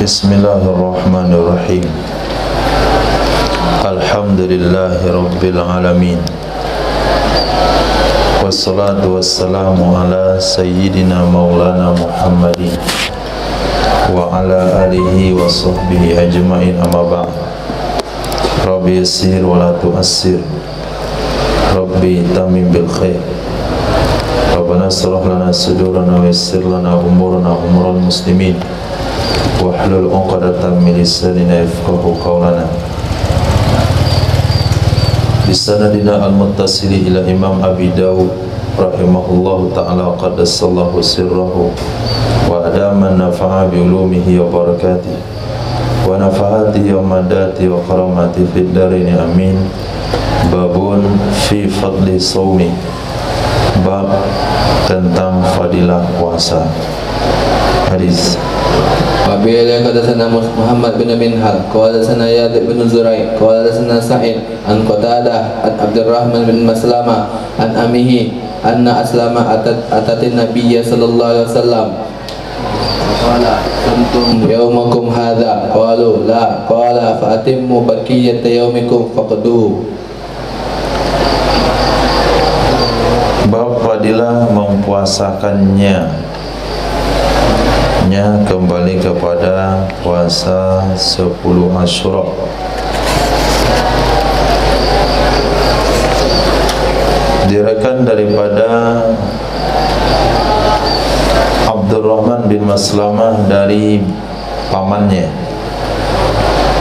Bismillahirrahmanirrahim. Alhamdulillahi rabbil alamin. Wassalatu wassalamu ala sayyidina maulana Muhammadin wa ala alihi wa sahbihi ajma'in, amma ba'd. Rabbi yassir wa la tu'assir, Rabbi tamim bil khair. Rabbana shrah lana sudurana wa yassir lana umurana umural muslimin wahlul 'uqdatam min lisanina yafqahu qawlana. Bisanadina al-muttasili ila Imam Abi Dawud rahimahullahu ta'ala qaddasallahu sirrahu wa adama nafa'a bi ulumihi wa barakatihi wa nafa'ati yawmadati wa karamati fid darini amin. Babun fi fadli sawmi, bab tentang fadilah puasa. Hadis Wabi'ala qadasana Muhammad bin Minhal qala sana Yadib bin Zurai qala sana Sa'id an Qatadah an Abdurrahman bin Maslama an amihi anna aslama atatin nabiyya sallallahu alaihi wasallam qala kuntum yawmakum hadha qalu la qala fa atimmu baqiyata yawmikum faqduhu. Bab fadilah mempuasakannya, kembali kepada puasa 10 Asyura. Diriwayatkan daripada Abdurrahman bin Maslamah dari pamannya,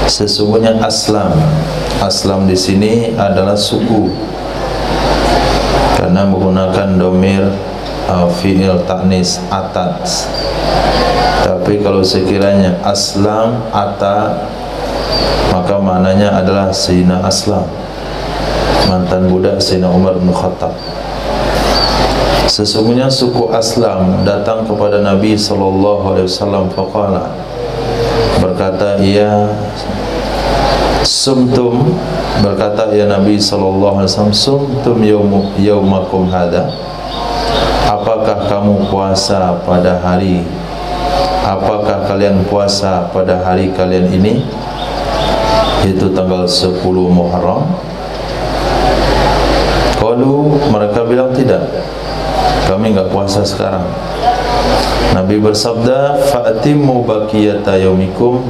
sesungguhnya Aslam di sini adalah suku, karena menggunakan domir fi'il ta'nis atat. Tapi kalau sekiranya Aslam ata, maka maknanya adalah Sayyidina Aslam, mantan budak Sayyidina Umar bin Khattab. Sesungguhnya suku Aslam datang kepada Nabi SAW. Faqala, berkata ia, sumtum, berkata ya Nabi SAW, sumtum yaumakum hada, apakah kamu puasa pada hari, apakah kalian puasa pada hari kalian ini, yaitu tanggal 10 Muharram? Qalu, mereka bilang tidak, kami enggak puasa sekarang. Nabi bersabda, fa'atimmu baqiyata yaumikum,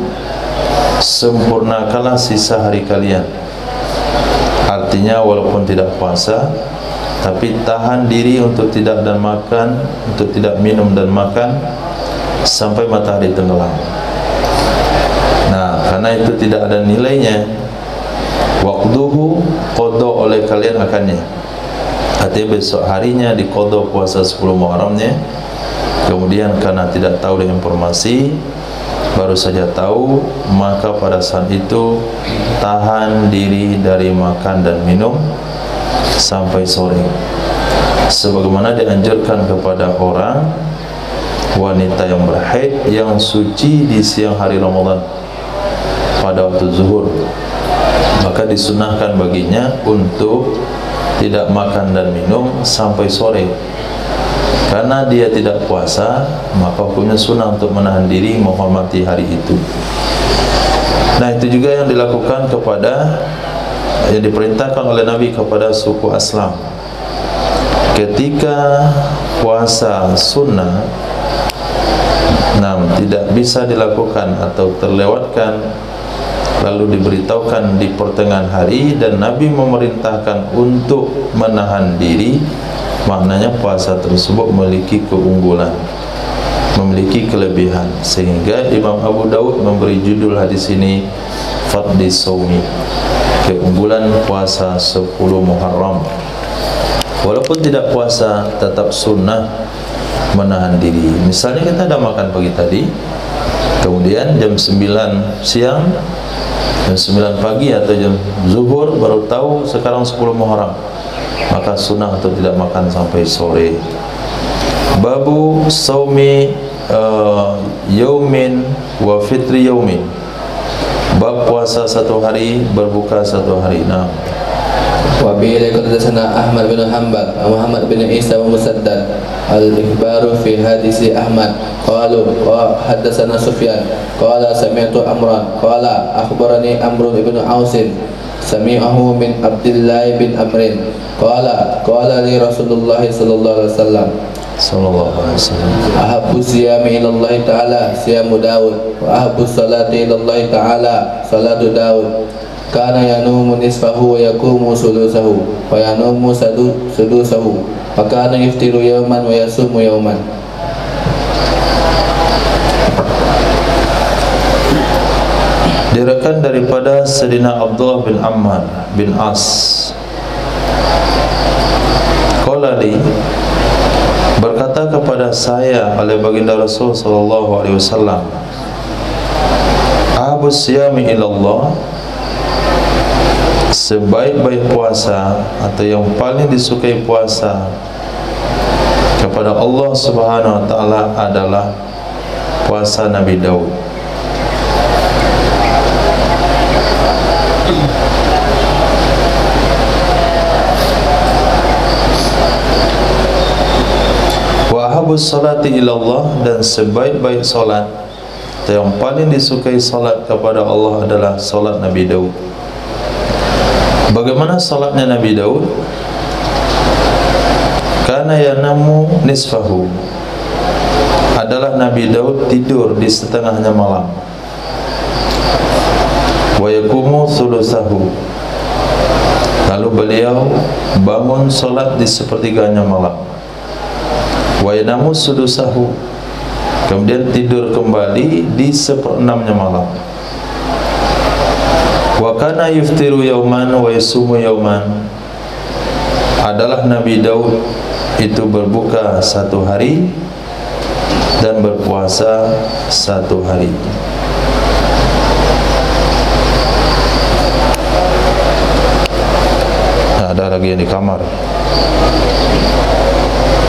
sempurnakanlah sisa hari kalian. Artinya walaupun tidak puasa, tapi tahan diri untuk tidak dan makan, untuk tidak minum dan makan sampai matahari tenggelam. Nah, karena itu tidak ada nilainya, waqduhu, qada oleh kalian akannya. Artinya besok harinya diqada puasa 10 Muharramnya. Kemudian karena tidak tahu dengan informasi, baru saja tahu, maka pada saat itu tahan diri dari makan dan minum sampai sore, sebagaimana dianjurkan kepada orang wanita yang berhaid yang suci di siang hari Ramadan pada waktu zuhur, maka disunahkan baginya untuk tidak makan dan minum sampai sore. Karena dia tidak puasa, maka hukumnya sunnah untuk menahan diri menghormati hari itu. Nah, itu juga yang dilakukan kepada, yang diperintahkan oleh Nabi kepada suku Aslam. Ketika puasa sunnah tidak bisa dilakukan atau terlewatkan, lalu diberitahukan di pertengahan hari dan Nabi memerintahkan untuk menahan diri, maknanya puasa tersebut memiliki keunggulan, memiliki kelebihan, sehingga Imam Abu Dawud memberi judul hadis ini Fadli Sawmi, keunggulan puasa 10 Muharram. Walaupun tidak puasa, tetap sunnah menahan diri. Misalnya kita ada makan pagi tadi, kemudian jam 9 siang, jam 9 pagi atau jam zuhur baru tahu sekarang 10 Muharram, maka sunnah untuk tidak makan sampai sore. Babu saumi yaumin wa fitri yaumin, bab puasa satu hari, berbuka satu hari. Nah, وبه حدثنا أحمد بن حنبل ومحمد بن عيسى ومسدد الإخبار في حديث أحمد قالوا حدثنا سفيان قال سمعت عمرا قال أخبرني عمرو بن عوس سمعه من عبد الله بن عمرو قال لي رسول الله صلى الله عليه وسلم أحب الصيام إلى الله تعالى صيام داود وأحب الصلاة إلى الله تعالى صلاة داود كان ينوم نصفه ويقوم ثلثه وينوم سدوسه وكان يفطر يوما ويصوم يوما. Diriwayatkan daripada Sayyidina Abdullah bin Ammar bin As qala li, berkata kepada saya oleh baginda Rasul sallallahu alaihi wasallam, ahabus siyami ilallah, sebaik-baik puasa atau yang paling disukai puasa kepada Allah Subhanahu wa taala adalah puasa Nabi Daud. Wa ahabus salati ilallah, dan sebaik-baik salat atau yang paling disukai salat kepada Allah adalah salat Nabi Daud. Bagaimana salatnya Nabi Daud? Kana yanamu nisfahu, adalah Nabi Daud tidur di setengahnya malam. Wa yaqumu thulutsahu, lalu beliau bangun salat di sepertiganya malam. Wa yanamu sudusahu, kemudian tidur kembali di seperenamnya malam. Wa kana yuftiru yauman wa yasumu yauman, adalah Nabi Daud itu berbuka satu hari dan berpuasa satu hari. Nah, ada lagi yang di kamar.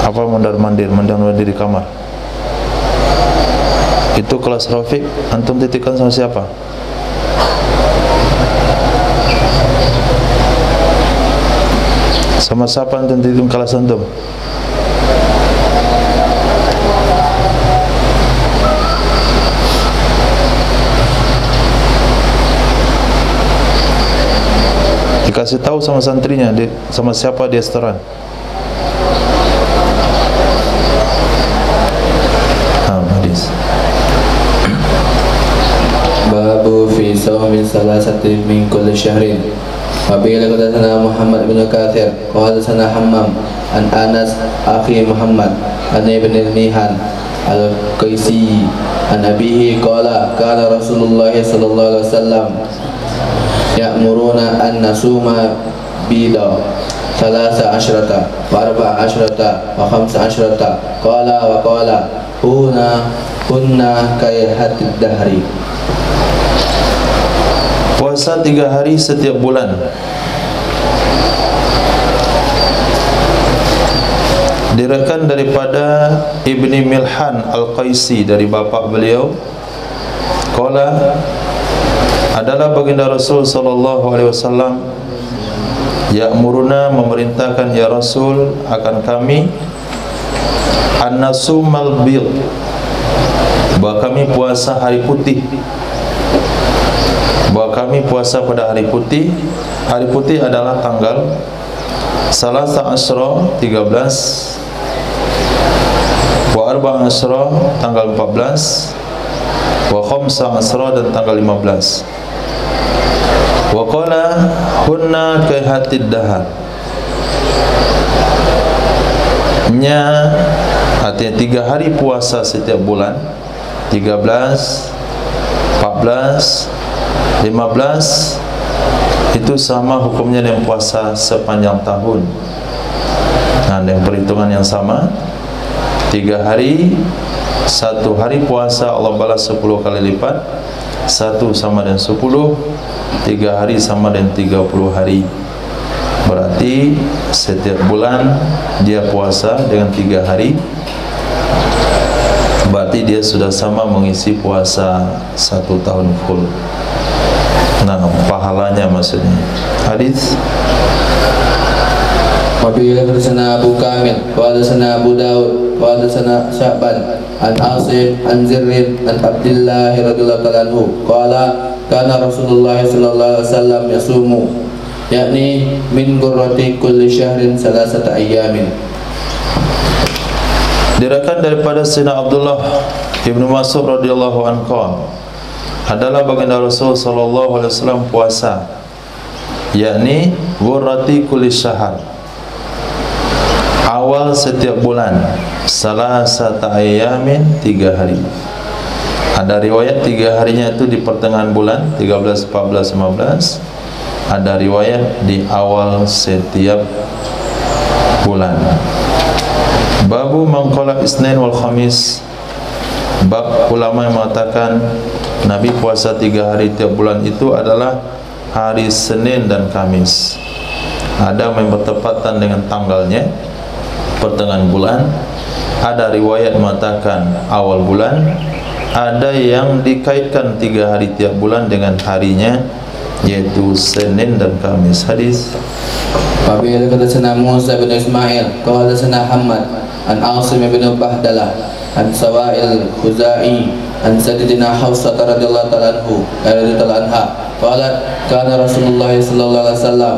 Apa mondar-mandir di kamar? Itu kelas Rafiq, antum titipkan sama siapa? Sama siapa antum titipkan kelas antum? Dikasih tahu sama santrinya, sama siapa di restoran. Hadis. Babu fi sawmi salasati min kulli syahrin. Wabila qadatsana Muhammad bin Katsir qala sana Hammam an Anas akhi Muhammad an ibn al-Nihan al-Qaisi an abihi qala qala Rasulullah sallallahu alaihi wasallam ya'muruna an nasuma bida thalatha asyrata wa arba'a asyrata wa khamsa asyrata qala kunna kayhatid dahri. Puasa 3 hari setiap bulan. Diriwayatkan daripada Ibni Milhan Al-Qaisi dari bapak beliau, qala, adalah baginda Rasul sallallahu alaihi wasallam ya'muruna, memerintahkan ya Rasul akan kami an-nasumal bid, bahwa kami puasa hari putih, bahwa kami puasa pada hari putih. Hari putih adalah tanggal Salasa Asyra 13, wa Arba'a Asyra tanggal 14, wa Khamsa Asyra dan tanggal 15. Wa qala hunna kayhatid dahar, nya artinya 3 hari puasa setiap bulan, 13, 14, 15, itu sama hukumnya dengan puasa sepanjang tahun. Nah, dengan perhitungan yang sama, 3 hari, 1 hari puasa Allah balas 10 kali lipat, 1 sama dengan 10, 3 hari sama dengan 30 hari. Berarti setiap bulan dia puasa dengan 3 hari, berarti dia sudah sama mengisi puasa 1 tahun full. Nah, pahalanya maksudnya. Hadis Wabihi hadatsana Abu Kamil wa hadatsana Abu Dawud wa hadatsana Sya'ban an Asim an Zirrin an Abdullah radhiyallahu ta'ala anhu qala kana Rasulullah sallallahu alaihi wasallam yasumu yakni min ghurrati kulli syahrin salasata ayyamin. Diriwayatkan daripada Sayyidina Abdullah Ibnu Mas'ud radhiyallahu anhu adalah baginda Rasul sallallahu alaihi wasallam puasa yakni ghurrati kulli syahr, awal setiap bulan, salasata ayyamin, 3 hari. Ada riwayat 3 harinya itu di pertengahan bulan 13, 14, 15. Ada riwayat di awal setiap bulan. Babu mangqala Isnin wal Khamis. Bab ulama yang mengatakan Nabi puasa 3 hari tiap bulan itu adalah hari Senin dan Kamis. Ada yang bertepatan dengan tanggalnya, pertengahan bulan. Ada riwayat mengatakan awal bulan. Ada yang dikaitkan 3 hari tiap bulan dengan harinya, yaitu Senin dan Kamis. Hadis Wabihi hadatsana Musa bin Ismail qala hadatsana Hamad an Asim bin Bahdalah an Sawa'il Khuzai an Sayyidina Hafsah radhiyallahu ta'ala anhu radhiyallahu anha qalat kana Rasulullah sallallahu alaihi wasallam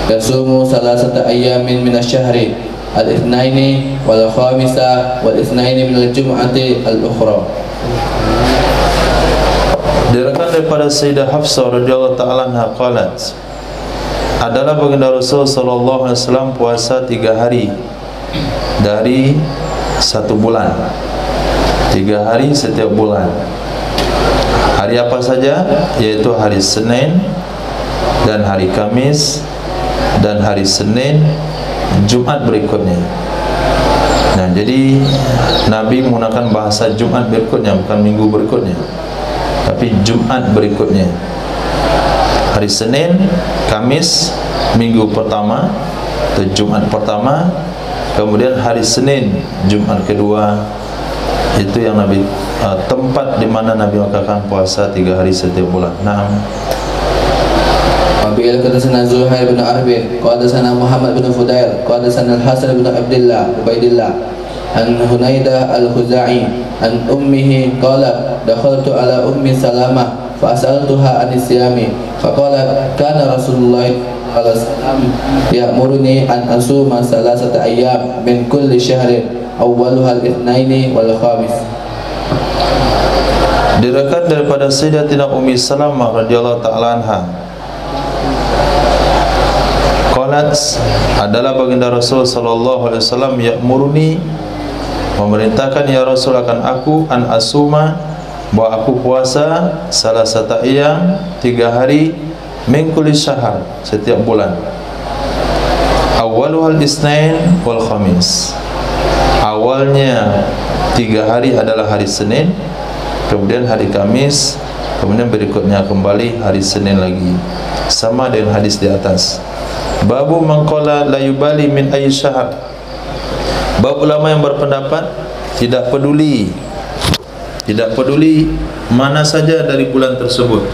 yasumu salasata ayyamin min asy-syahri al-itsnaini wal khamisa wal itsnaini min al-jum'ati al-ukhra. Diriwayatkan daripada Sayyidah Hafsah radhiyallahu ta'ala anha qalat adalah baginda Rasul sallallahu alaihi wasallam puasa 3 hari dari 1 bulan, 3 hari setiap bulan. Hari apa saja? Yaitu hari Senin dan hari Kamis dan hari Senin Jumat berikutnya. Nah, jadi Nabi menggunakan bahasa Jumat berikutnya, bukan minggu berikutnya, tapi Jumat berikutnya. Hari Senin, Kamis, minggu pertama atau Jumat pertama, kemudian hari Senin, Jumat kedua. Itu yang Nabi tempat di mana Nabi melakukan puasa 3 hari setiap bulan. Naam. Wabihi hadatsana Zuhair bin Arbin qala hadatsana Muhammad bin Fudail qala hadatsana Al-Hasan bin Ubaidillah an Hunaidah Al-Khuzai an ummihi qalat dakhaltu ala ummi Salamah فأسألتها عن الصيام فقالت كان رسول الله صلى الله عليه وسلم يأمرني أن أصوم 3 أيام من كل شهر أولها الاثنين والخامس. Diriwayatkan daripada Sayyidatina Ummi Salamah radhiyallahu ta'ala anha qalat adalah baginda Rasul sallallahu alaihi wasallam ya'muruni, memerintahkan ya Rasul akan aku, an asuma, bahwa aku puasa 3 ayyam, 3 hari, min kulli syahr, setiap bulan. Awwaluhal Isnin wal Khamis. Awalnya 3 hari adalah hari Senin, kemudian hari Kamis, kemudian berikutnya kembali hari Senin lagi. Sama dengan hadis di atas. Babu mangqala la yubali min ayyi syahr. Bab ulama yang berpendapat tidak peduli mana saja dari bulan tersebut,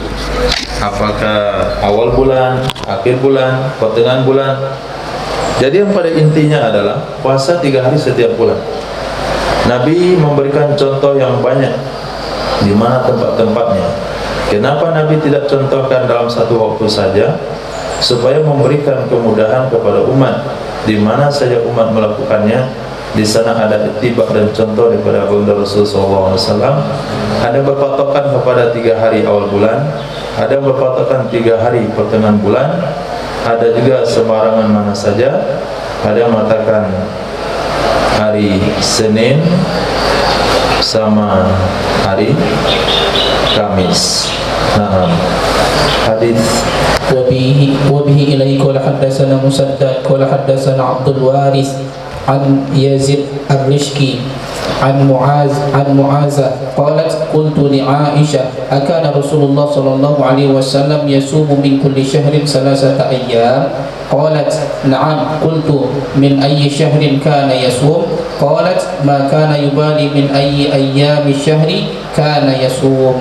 apakah awal bulan, akhir bulan, pertengahan bulan. Jadi yang pada intinya adalah puasa 3 hari setiap bulan. Nabi memberikan contoh yang banyak di mana tempat-tempatnya. Kenapa Nabi tidak contohkan dalam satu waktu saja, supaya memberikan kemudahan kepada umat di mana saja umat melakukannya. Di sana ada ittiba dan contoh daripada baginda Rasulullah SAW. Ada berpatokan kepada 3 hari awal bulan, ada berpatokan 3 hari pertengahan bulan, ada juga sembarangan mana saja. Ada yang mengatakan hari Senin sama hari Kamis. Nah, hadis وبه إليه قال حدثنا مسدد قال حدثنا عبد الوارث عن يزيد الرشكي عن معاذ قالت قلت لعائشة أكان رسول الله صلى الله عليه وسلم يصوم من كل شهر 3 أيام قالت نعم قلت من أي شهر كان يصوم قالت ما كان يبالي من أي أيام الشهر كان يصوم.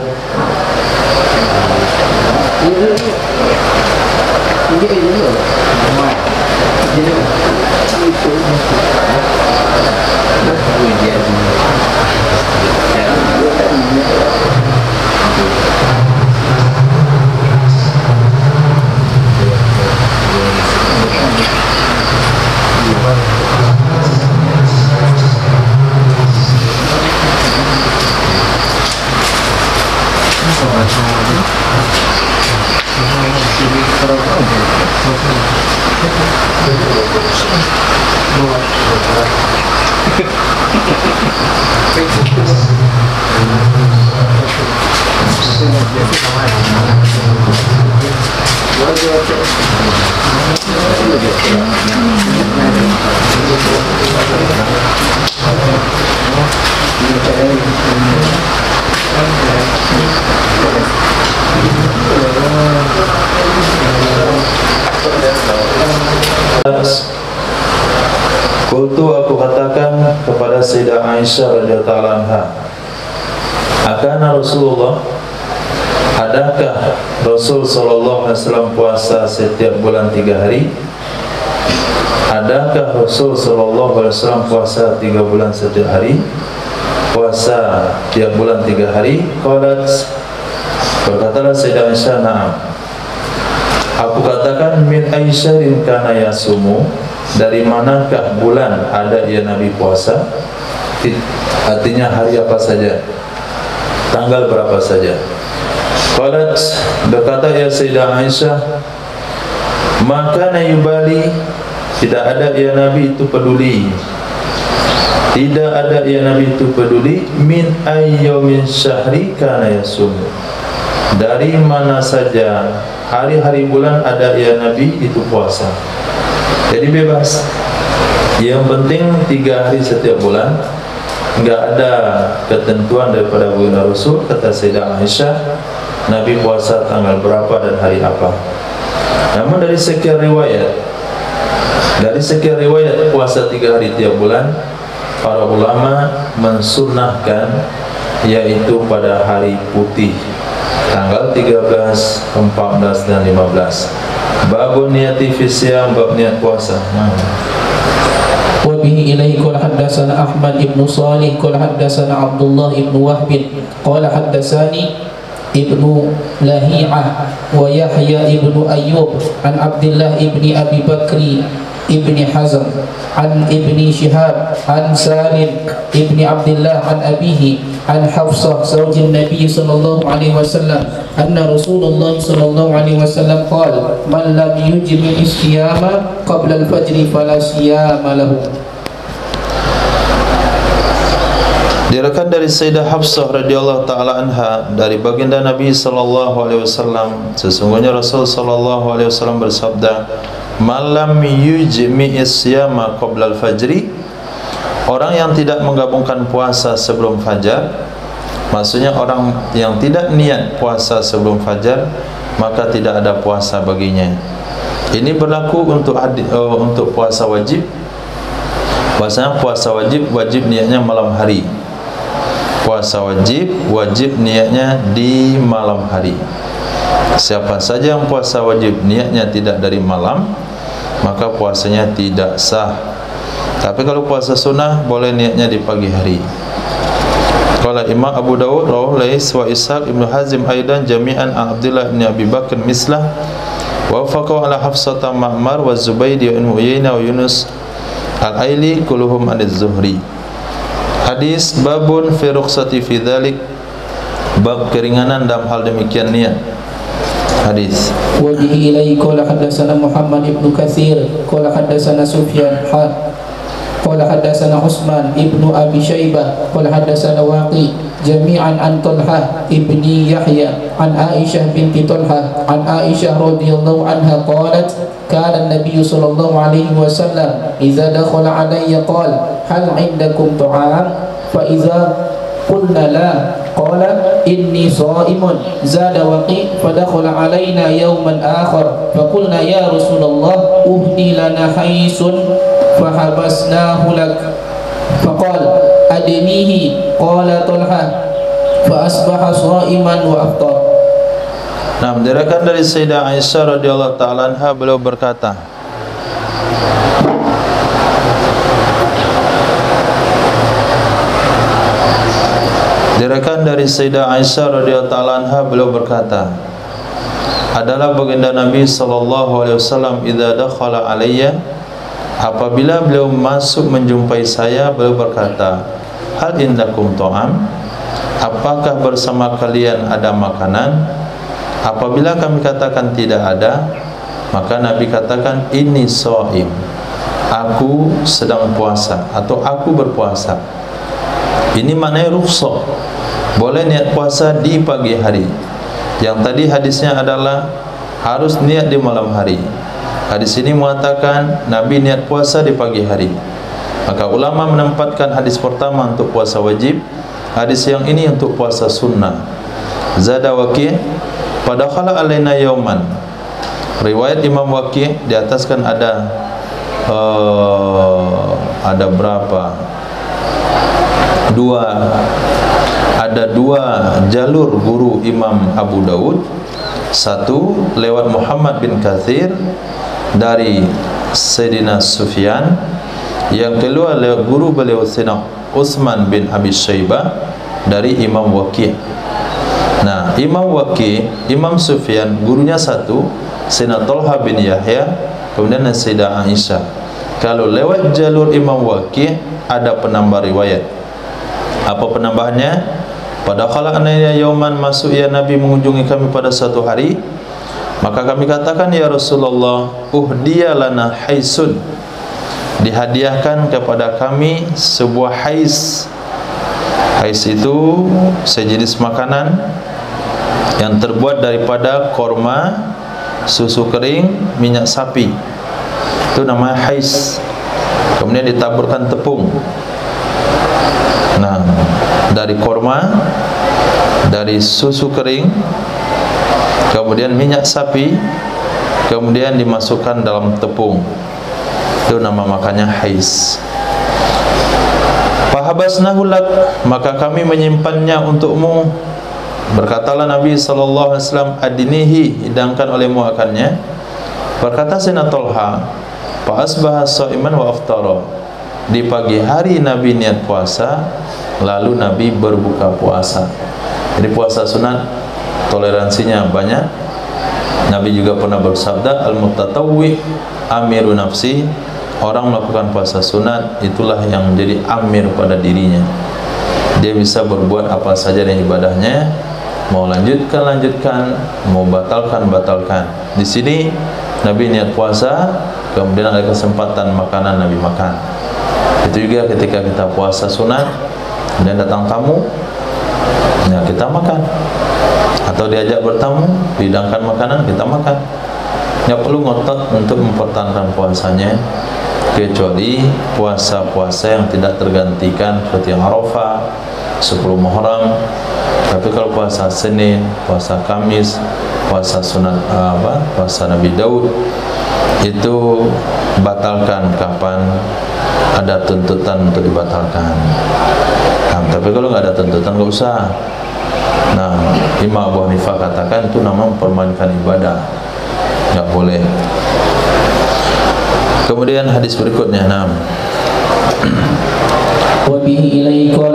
Kultu, aku katakan kepada Sayyidah Aisyah radhiyallahu anha, akana Rasulullah, adakah Rasul sallallahu alaihi wasallam puasa setiap bulan 3 hari? Adakah Rasul sallallahu alaihi wasallam puasa 3 bulan setiap hari? Puasa tiap bulan 3 hari? Qalat, berkatalah Sayyidah Aisyah, na'am. Aku katakan, min aisyarin kana yasumu, dari manakah bulan ada ya Nabi puasa? Artinya hari apa saja, tanggal berapa saja. Qalat, berkata ya Sayyidah Aisyah, maka yubali, tidak ada ya Nabi itu peduli, tidak ada ya Nabi itu peduli, min ayyamin syahri kana yasumu, dari mana saja hari-hari bulan ada ya Nabi itu puasa. Jadi bebas. Yang penting 3 hari setiap bulan, enggak ada ketentuan daripada baginda Rasul. Kata Sayyidah Aisyah, Nabi puasa tanggal berapa dan hari apa. Namun dari sekian riwayat puasa 3 hari tiap bulan, para ulama mensunnahkan yaitu pada hari putih, tanggal 13, 14 dan 15. Babun niyati fi siyam, bab niat puasa. Wa bihi ilaihi qala haddatsana Ahmad ibn Salih qala haddatsana Abdullah ibn Wahb qala haddatsani ibnu Lahi'ah wa Yahya ibnu Ayyub an Abdullah ibni Abi Bakri ibni Hazm an ibni Shihab an Salim ibni Abdullah an abihi an Hafsah zawjin Nabi sallallahu alaihi wasallam anna Rasulullah sallallahu alaihi wasallam qala man lam yujmi as-siyama qabla al-fajr fala siyama lahu. Diriwayatkan dari Sayyidah Hafsah radhiyallahu taala anha dari baginda Nabi sallallahu alaihi wasallam, sesungguhnya Rasul sallallahu alaihi wasallam bersabda, malam yujmi as-siyama qabla al-fajri, orang yang tidak menggabungkan puasa sebelum fajar, maksudnya orang yang tidak niat puasa sebelum fajar, maka tidak ada puasa baginya. Ini berlaku untuk puasa wajib. Puasanya puasa wajib niatnya malam hari. Puasa wajib niatnya di malam hari. Siapa saja yang puasa wajib niatnya tidak dari malam, maka puasanya tidak sah. Tapi kalau puasa sunnah boleh niatnya di pagi hari. Qala Imam Abu Dawud rawahu Lais wa Ishaq ibn Hazim aidan jami'an an Abdullah ibn Abi Bakr mislah wa wafaqahu ala Hafsata Ma'mar wa Zubaydi wa Ibn Uyainah wa Yunus al-Aili kulluhum an az-Zuhri. Hadis babun fi rukhsati fi dzalik, bab keringanan dalam hal demikian niat. Hadis wa bihi ilaihi qala haddatsana Muhammad ibn Katsir qala haddatsana Sufyan qala haddatsana Utsman ibnu Abi Syaibah qala haddatsana Waqi jami'an an Talhah ibni Yahya an Aisyah binti Talhah an Aisyah radhiyallahu anha qalat kana an-nabiy sallallahu alaihi wasallam idza dakhala alayya qala hal 'indakum ta'am fa idza qulna la qala inni sha'imun zada Waqi fa dakhala alaina yawman akhar fa qulna ya Rasulullah uhdi lana haisun fahabasnahu lak faqala adnihi qala Talha fa asbaha sha'iman wa afṭar. Nah, diriwayatkan dari Sayyidah Aisyah radhiyallahu taala anha, beliau berkata, dari Sayyidah Aisyah radhiyallahu anha, beliau berkata, adalah baginda Nabi sallallahu alaihi wasallam idza dakhala alayya, apabila beliau masuk menjumpai saya, beliau berkata, hal indakum ta'am, apakah bersama kalian ada makanan? Apabila kami katakan tidak ada, maka Nabi katakan, ini shaim, aku sedang puasa atau aku berpuasa. Ini maknanya rukhsah, boleh niat puasa di pagi hari. Yang tadi hadisnya adalah harus niat di malam hari. Hadis ini mengatakan Nabi niat puasa di pagi hari. Maka ulama menempatkan hadis pertama untuk puasa wajib, hadis yang ini untuk puasa sunnah. Zada Waqi' padakhala alaina yauman. Riwayat Imam Waqi' di atas kan ada berapa? Ada dua jalur guru Imam Abu Daud. Satu lewat Muhammad bin Katsir dari Sayyidina Sufyan, yang kedua lewat guru beliau Sayyidina Utsman bin Abi Syaibah dari Imam Waqi'. Nah, Imam Waqi', Imam Sufyan gurunya satu, Sayyidina Talha bin Yahya, kemudian Sayyidah Aisyah. Kalau lewat jalur Imam Waqi' ada penambah riwayat. Apa penambahannya? Pada kala anaya yauman, masuk ya Nabi mengunjungi kami pada suatu hari, maka kami katakan, ya Rasulullah, uhdiya lana haisun, dihadiahkan kepada kami sebuah hais. Hais itu sejenis makanan yang terbuat daripada korma, susu kering, minyak sapi. Itu namanya hais. Kemudian ditaburkan tepung. Nah, dari korma, dari susu kering, kemudian minyak sapi, kemudian dimasukkan dalam tepung. Itu nama makannya hais. Fahabasnahu lak, maka kami menyimpannya untukmu. Berkatalah Nabi sallallahu alaihi wasallam, adinihi, hidangkan olehmu akannya. Berkata Sayyidina Talha, fa asbaha shaiman wa aftara. Di pagi hari Nabi niat puasa, lalu Nabi berbuka puasa. Jadi puasa sunat toleransinya banyak. Nabi juga pernah bersabda, al-mutatawwi amiru nafsi, orang melakukan puasa sunat itulah yang menjadi amir pada dirinya. Dia bisa berbuat apa saja dengan ibadahnya, mau lanjutkan, mau batalkan. Di sini Nabi niat puasa, kemudian ada kesempatan makanan Nabi makan. Itu juga ketika kita puasa sunat dan datang tamu, ya kita makan. Atau diajak bertamu, dihidangkan makanan, kita makan. Nggak perlu ngotot untuk mempertahankan puasanya, kecuali puasa-puasa yang tidak tergantikan seperti yang Arafah, 10 Muharram. Tapi kalau puasa Senin, puasa Kamis, puasa sunat puasa Nabi Daud, itu batalkan kapan ada tuntutan untuk dibatalkan. Nah, tapi kalau nggak ada tuntutan nggak usah. Nah, Imam Abu Hanifah katakan itu namanya mempermainkan ibadah, nggak boleh. Kemudian hadis berikutnya, وبه إليه قال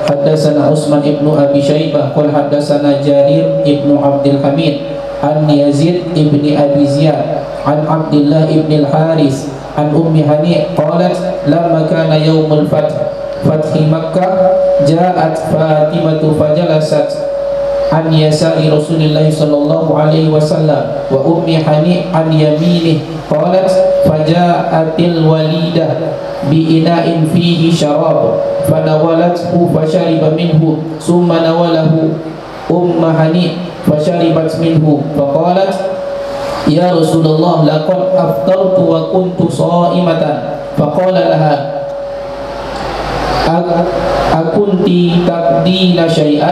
حدثنا عثمان بن أبي شيبة قال حدثنا جرير بن عبد الحميد عن يزيد بن أبي زياد عن عبد الله بن الحارث عن أم هنيء قالت لما كان يوم فتح مكة جاءت فاطمة فجلست عن يسار رسول الله صلى الله عليه وسلم وأم هنيء عن يمينه قالت فجاءت الوليدة بإناء فيه شراب فنولته فشرب منه ثم نوله أم هنيء فشربت منه فقالت يا رسول الله لقد أفطرت وكنت صائمة فقال لها أكنت تقدين شيئا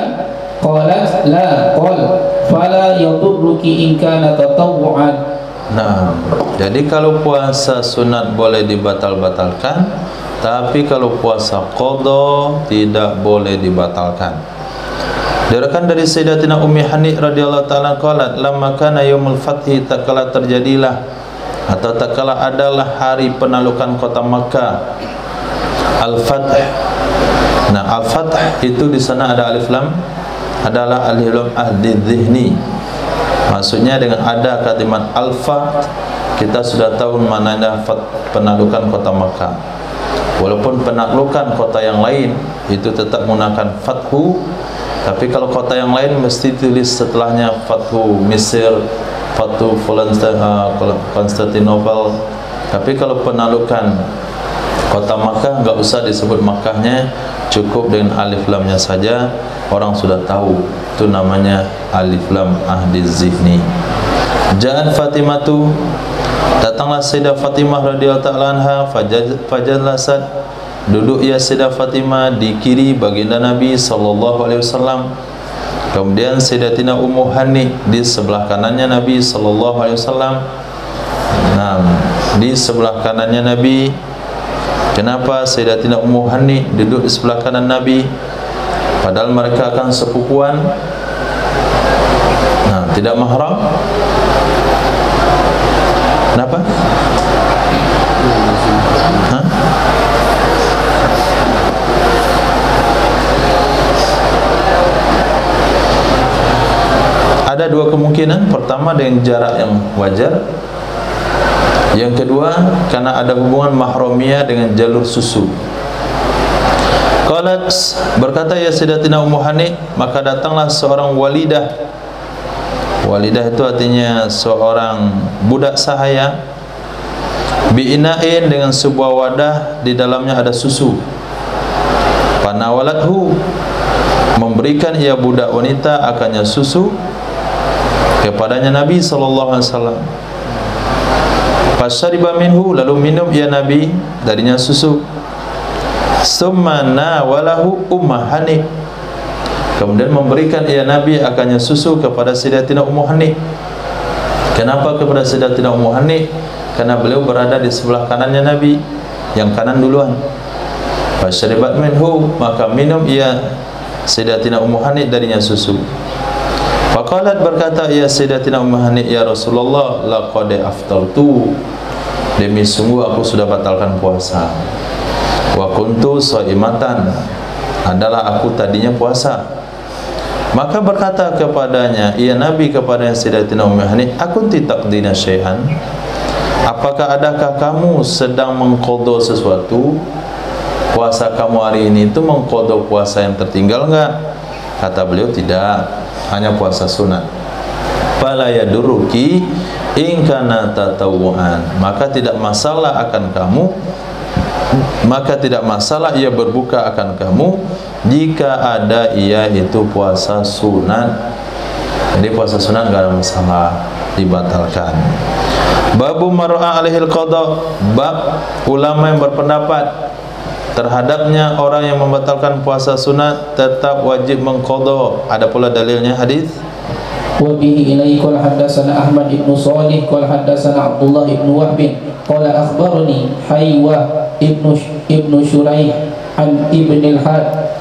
قالت لا قال فلا يضرك إن كان تطوعا. Nah, jadi kalau puasa sunat boleh dibatal-batalkan, tapi kalau puasa qadha tidak boleh dibatalkan. Diriwayatkan dari Sayyidatina Ummi Hani radhiyallahu ta'ala qalat, lamma kana yaumul fathi, tatkala terjadilah atau tatkala adalah hari penaklukan kota Makkah, al-fath. Nah, al-fath itu di sana ada alif lam adalah al-ilm ahli dhihni. Maksudnya dengan ada kalimat alfa, kita sudah tahu maknanya penaklukan kota Makkah. Walaupun penaklukan kota yang lain itu tetap menggunakan fathu, tapi kalau kota yang lain mesti tulis setelahnya fathu Mesir, fathu Konstantinopel. Tapi kalau penaklukan kota Makkah enggak usah disebut Makkahnya, cukup dengan alif lamnya saja, orang sudah tahu itu namanya alif lam ahdi zihni. Ja'at Fatimatu, datanglah Sayyidah Fatimah radhiyallahu ta'ala anha, fajalasat, duduk ya Sayyidah Fatimah di kiri baginda Nabi sallallahu alaihi wasallam. Kemudian Sayyidatina Ummu Hani di sebelah kanannya Nabi sallallahu alaihi wasallam. Nah, di sebelah kanannya Nabi. Kenapa Sayyidatina Ummu Hani duduk di sebelah kanan Nabi? Padahal mereka akan sepupuan. Nah, tidak mahram. Kenapa? Hah? Ada dua kemungkinan. Pertama dengan jarak yang wajar. Yang kedua karena ada hubungan mahramiyah dengan jalur susu. Qalat, berkata ya Sayyidatina Ummu Hani, maka datanglah seorang walidah. Walidah itu artinya seorang budak sahaya, bi'ina'in, dengan sebuah wadah di dalamnya ada susu. Panawalathu, memberikan ia budak wanita akannya susu kepadanya Nabi sallallahu alaihi wasallam. Fasyariba minhu, lalu minum ia Nabi darinya susu. Summa nawalahu Ummu Hani, kemudian memberikan ia Nabi akannya susu kepada Sayyidatina Ummu Hani. Kenapa kepada Sayyidatina Ummu Hani? Karena beliau berada di sebelah kanannya Nabi, yang kanan duluan. Fasyaribat minhu, maka minum ia Sayyidatina Ummu Hani darinya susu. Faqalat, berkata ia Sayyidatina Ummu Hani, ya Rasulullah, laqad aftartu, demi sungguh aku sudah batalkan puasa. Wa kuntu shaimatan, adalah aku tadinya puasa. Maka berkata kepadanya ia Nabi kepada Sayyidatina Ummu Hani, akunti taqdina syai'an, apakah adakah kamu sedang mengqadha sesuatu? Puasa kamu hari ini itu mengqadha puasa yang tertinggal enggak? Kata beliau, tidak, hanya puasa sunat. Fala yaduruki in kana tatawuan, maka tidak masalah akan kamu, maka tidak masalah ia berbuka akan kamu jika ada ia itu puasa sunat. Jadi puasa sunat enggak ada masalah, dibatalkan. Babu mar'a alaihil qada, bab ulama yang berpendapat terhadapnya orang yang membatalkan puasa sunat tetap wajib mengqadha. Ada pula dalilnya hadis. Wa bihi ilaihi qala haddatsana Ahmad ibn Shalih qala haddatsana Abdullah ibn Wahb qala akhbarani Haywa ibn Shuraih an ibn al-Had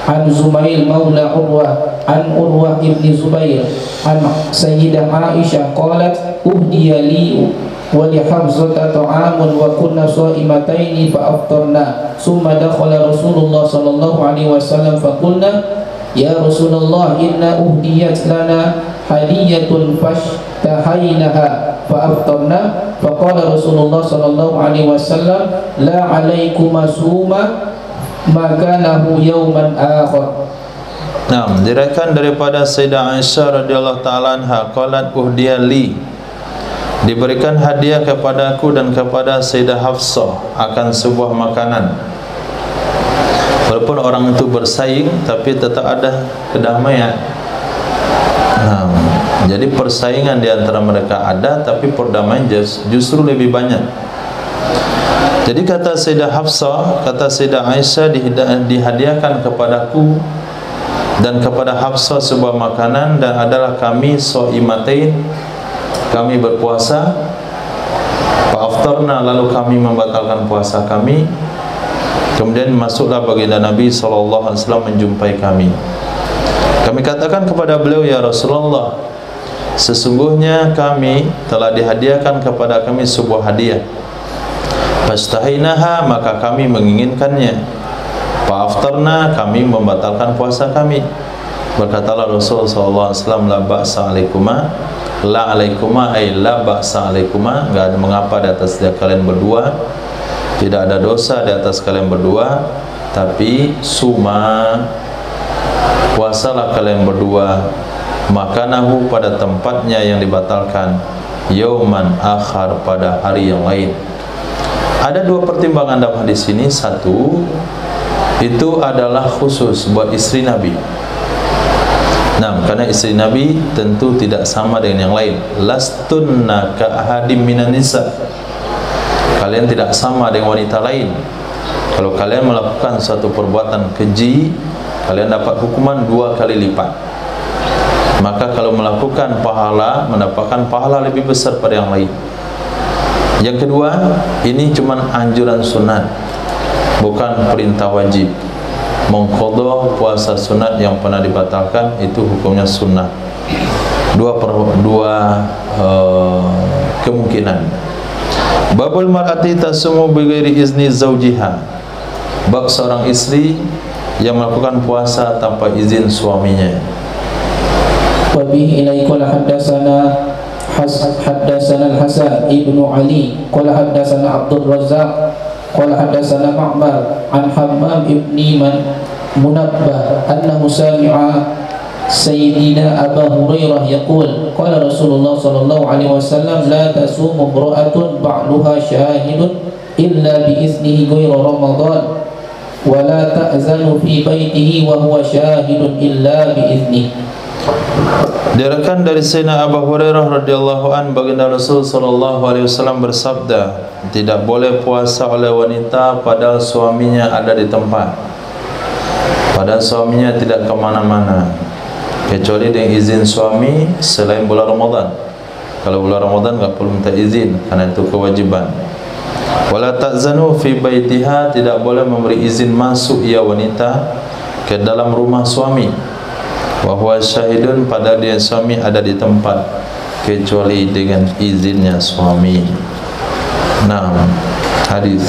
an Zumail maula Urwah an Urwah ibn Zubair an Sayyidah Aisyah qalat uhdiya li wa li Hamzata ta'amun wa kunna sha'imataini fa aftarna summa dakhala Rasulullah sallallahu alaihi wasallam fa qulna ya Rasulullah inna uhdiyat lana hadiyatun fashtahainaha fa aftarna fa qala Rasulullah sallallahu alaihi wasallam la alaikuma suma makanahu yawman akhar. Nah, diriwayatkan daripada Sayyidah Aisyah radhiyallahu taala anha qalat uhdiya li, diberikan hadiah kepadaku dan kepada Sayyidah Hafsah akan sebuah makanan. Walaupun orang itu bersaing, tapi tetap ada kedamaian. Nah, jadi persaingan di antara mereka ada, tapi perdamaian justru lebih banyak. Jadi kata Sayyidah Hafsah, kata Sayyidah Aisyah, dihadiahkan kepadaku dan kepada Hafsah sebuah makanan, dan adalah kami shaimatain, kami berpuasa. Fa aftarna, lalu kami membatalkan puasa kami. Kemudian masuklah baginda Nabi sallallahu alaihi wasallam menjumpai kami. Kami katakan kepada beliau, ya Rasulullah, sesungguhnya kami telah dihadiahkan kepada kami sebuah hadiah. Fastahainaha, maka kami menginginkannya. Fa aftarna, kami membatalkan puasa kami. Berkatalah Rasul sallallahu alaihi wasallam, la ba'sa alaikuma, la alaikuma ay la ba'sa alaikuma, enggak ada mengapa di atas kalian berdua, tidak ada dosa di atas kalian berdua, tapi suma, puasalah kalian berdua, makanahu pada tempatnya yang dibatalkan, yauman akhar pada hari yang lain. Ada dua pertimbangan dalam hadis ini. Satu, itu adalah khusus buat istri Nabi. Nah, karena istri Nabi tentu tidak sama dengan yang lain. Lastunna ka ahadim minan nisa. Kalian tidak sama dengan wanita lain. Kalau kalian melakukan suatu perbuatan keji, kalian dapat hukuman 2 kali lipat. Maka kalau melakukan pahala, mendapatkan pahala lebih besar pada yang lain. Yang kedua, ini cuma anjuran sunat, bukan perintah wajib. Mengqadha puasa sunat yang pernah dibatalkan itu hukumnya sunnah. Dua kemungkinan. Babul mar'ati tasumu bighairi izni zawjiha. Bab seorang istri yang melakukan puasa tanpa izin suaminya. Wa bihi ilai qala haddatsana al-Hasan ibnu Ali qala haddatsana Abdul Razzaq qala haddatsana Ma'mar an Hammam ibni Munabbah annahu sami'a Sayyidina Abu Hurairah yaqul qala Rasulullah sallallahu alaihi wasallam la tasumu imra'atun ba'luha syahidun illa bi iznihi ghayra Ramadan wa la ta'zanu fi baitihi wa huwa syahidun illa bi iznihi. Diriwayatkan dari Sayyidina Abu Hurairah radhiyallahu an, baginda Rasul sallallahu alaihi wasallam bersabda, tidak boleh puasa oleh wanita padahal suaminya ada di tempat, padahal suaminya tidak kemana-mana, kecuali dengan izin suami selain bulan Ramadan. Kalau bulan Ramadan enggak perlu minta izin karena itu kewajiban. Wala ta'zanu fi baitiha, tidak boleh memberi izin masuk ia wanita ke dalam rumah suami. Wa huwa syahidun, pada dia suami ada di tempat, kecuali dengan izinnya suami. Nah, hadis.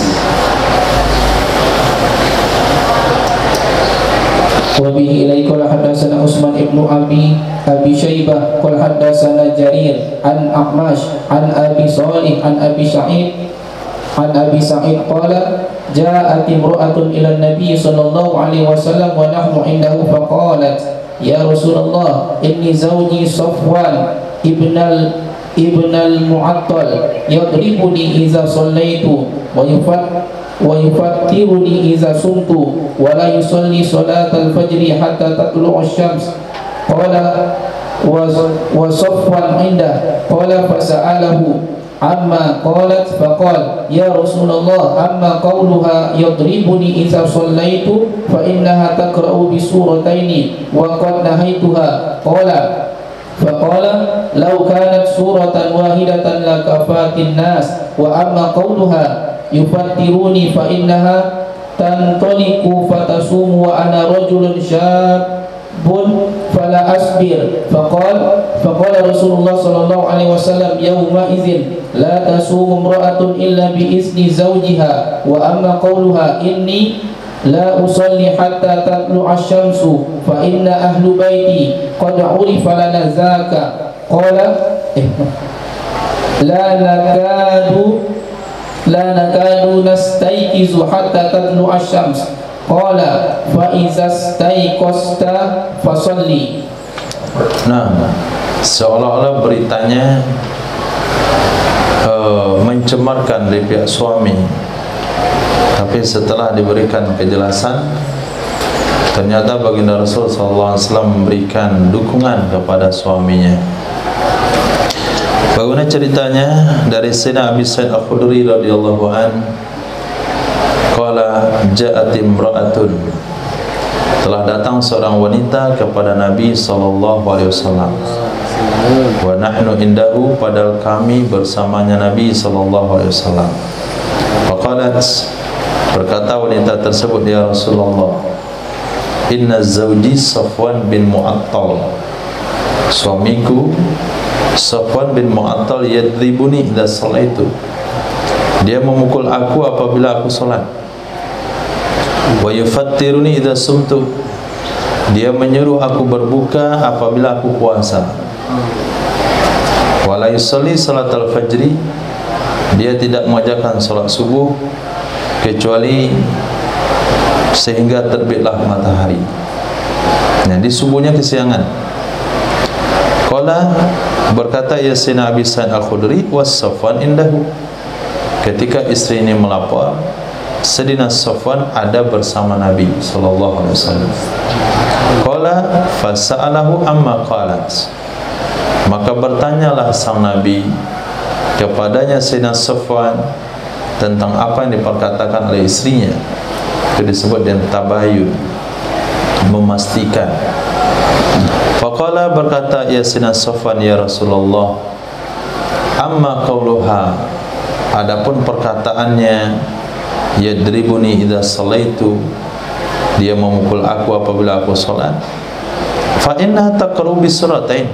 Wa bihi ilai qala haddatsana Utsman ibnu Abi Syaibah qala haddatsana Jarir an A'mash an Abi Shalih an Abi Sa'id qala ja'at imra'atun ila an-nabi sallallahu alaihi wasallam wa nahnu indahu faqalat ya Rasulullah inni zawji Safwan ibn al-Mu'attal yadribuni idza sallaitu wa yufattiruni idza sumtu wa la yusalli salatal fajri hatta tatlu'a asy-syams qala wa Safwan inda qala fasa'alahu amma qalat faqala ya Rasulullah amma qawluha yadribuni idza sallaitu fa innaha taqra'u bi surataini wa qad nahaituha qala faqala law kanat suratan wahidatan lakafatin nas wa amma qawluha yufattiruni fa innaha tantaliqu fatasumu wa ana rajulun syabun fala asbir faqala Rasulullah sallallahu alaihi wasallam yauma idzin la tasumu imra'atun illa bi izni zawjiha wa amma qawluha inni la usalli hatta tatlu asy-syamsu fa inna ahlu baiti qad urifa lana zaka qala la nakadu nastayqizu hatta tatlu asy-syams qala fa iza stayqasta fasalli. Nah, seolah-olah beritanya mencemarkan dari pihak suami, tapi setelah diberikan kejelasan, ternyata baginda Rasul SAW memberikan dukungan kepada suaminya. Bagaimana ceritanya? Dari Sayyidina Abi Sa'id Al-Khudri radhiyallahu an, qala ja'at imra'atun, telah datang seorang wanita kepada Nabi SAW. Wa nahnu indahu, padahal kami bersamanya Nabi SAW. Faqalat, berkata wanita tersebut, ya Rasulullah, inna zawji Safwan bin Mu'attal, suamiku Safwan bin Mu'attal yadribuni idza sallaitu, dia memukul aku apabila aku salat, wa yufattiruni idza sumtu, dia menyuruh aku berbuka apabila aku puasa. Wala yusalli salatal fajri, dia tidak mengajarkan salat subuh kecuali sehingga terbitlah matahari. Nah, di subuhnya kesiangan. Qala, berkata Sayyidina Abi Sa'id Al-Khudri, was Safwan indahu, ketika istri ini melapor, Sayyidina Safwan ada bersama Nabi sallallahu alaihi wasallam. Qala fasa'alahu amma qalat, maka bertanyalah sang Nabi kepadanya Sayyidina Safwan tentang apa yang diperkatakan oleh istrinya. Itu disebut dengan tabayun, memastikan. Faqala, berkata Sayyidina Safwan, ya Rasulullah, amma qauluha, adapun perkataannya, yadribuni idza sallaitu, dia memukul aku apabila aku salat, fa inna taqru bisuratain,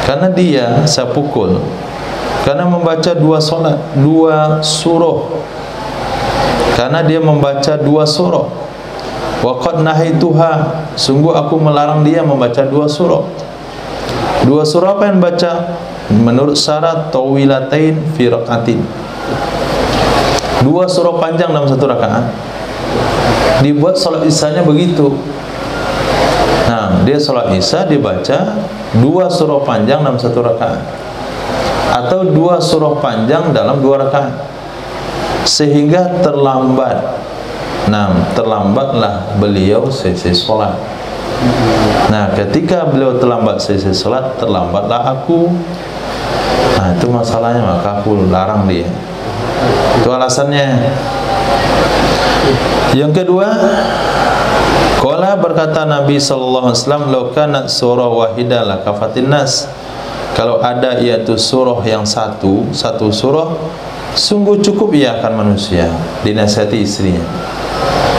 karena dia saya pukul karena membaca dua surah, karena dia membaca dua surah. Wa qad nahaituha, sungguh aku melarang dia membaca dua surah. Dua surah apa yang baca? Menurut syarat tawilatain fi raqatin, dua surah panjang dalam satu rakaat. Dibuat salat isyanya begitu. Nah, dia salat isya dibaca dua surah panjang dalam satu rakaat, atau dua surah panjang dalam dua rakaat, sehingga terlambat. Nah, terlambatlah beliau selesai sholat. Nah, ketika beliau terlambat selesai sholat, terlambatlah aku. Nah, itu masalahnya, maka aku larang dia. Itu alasannya. Yang kedua, qala, berkata Nabi sallallahu alaihi wasallam, law kanat surah wahidah lakafatin nas, kalau ada yaitu surah yang satu surah, sungguh cukup ia akan manusia. Dinasihati istrinya,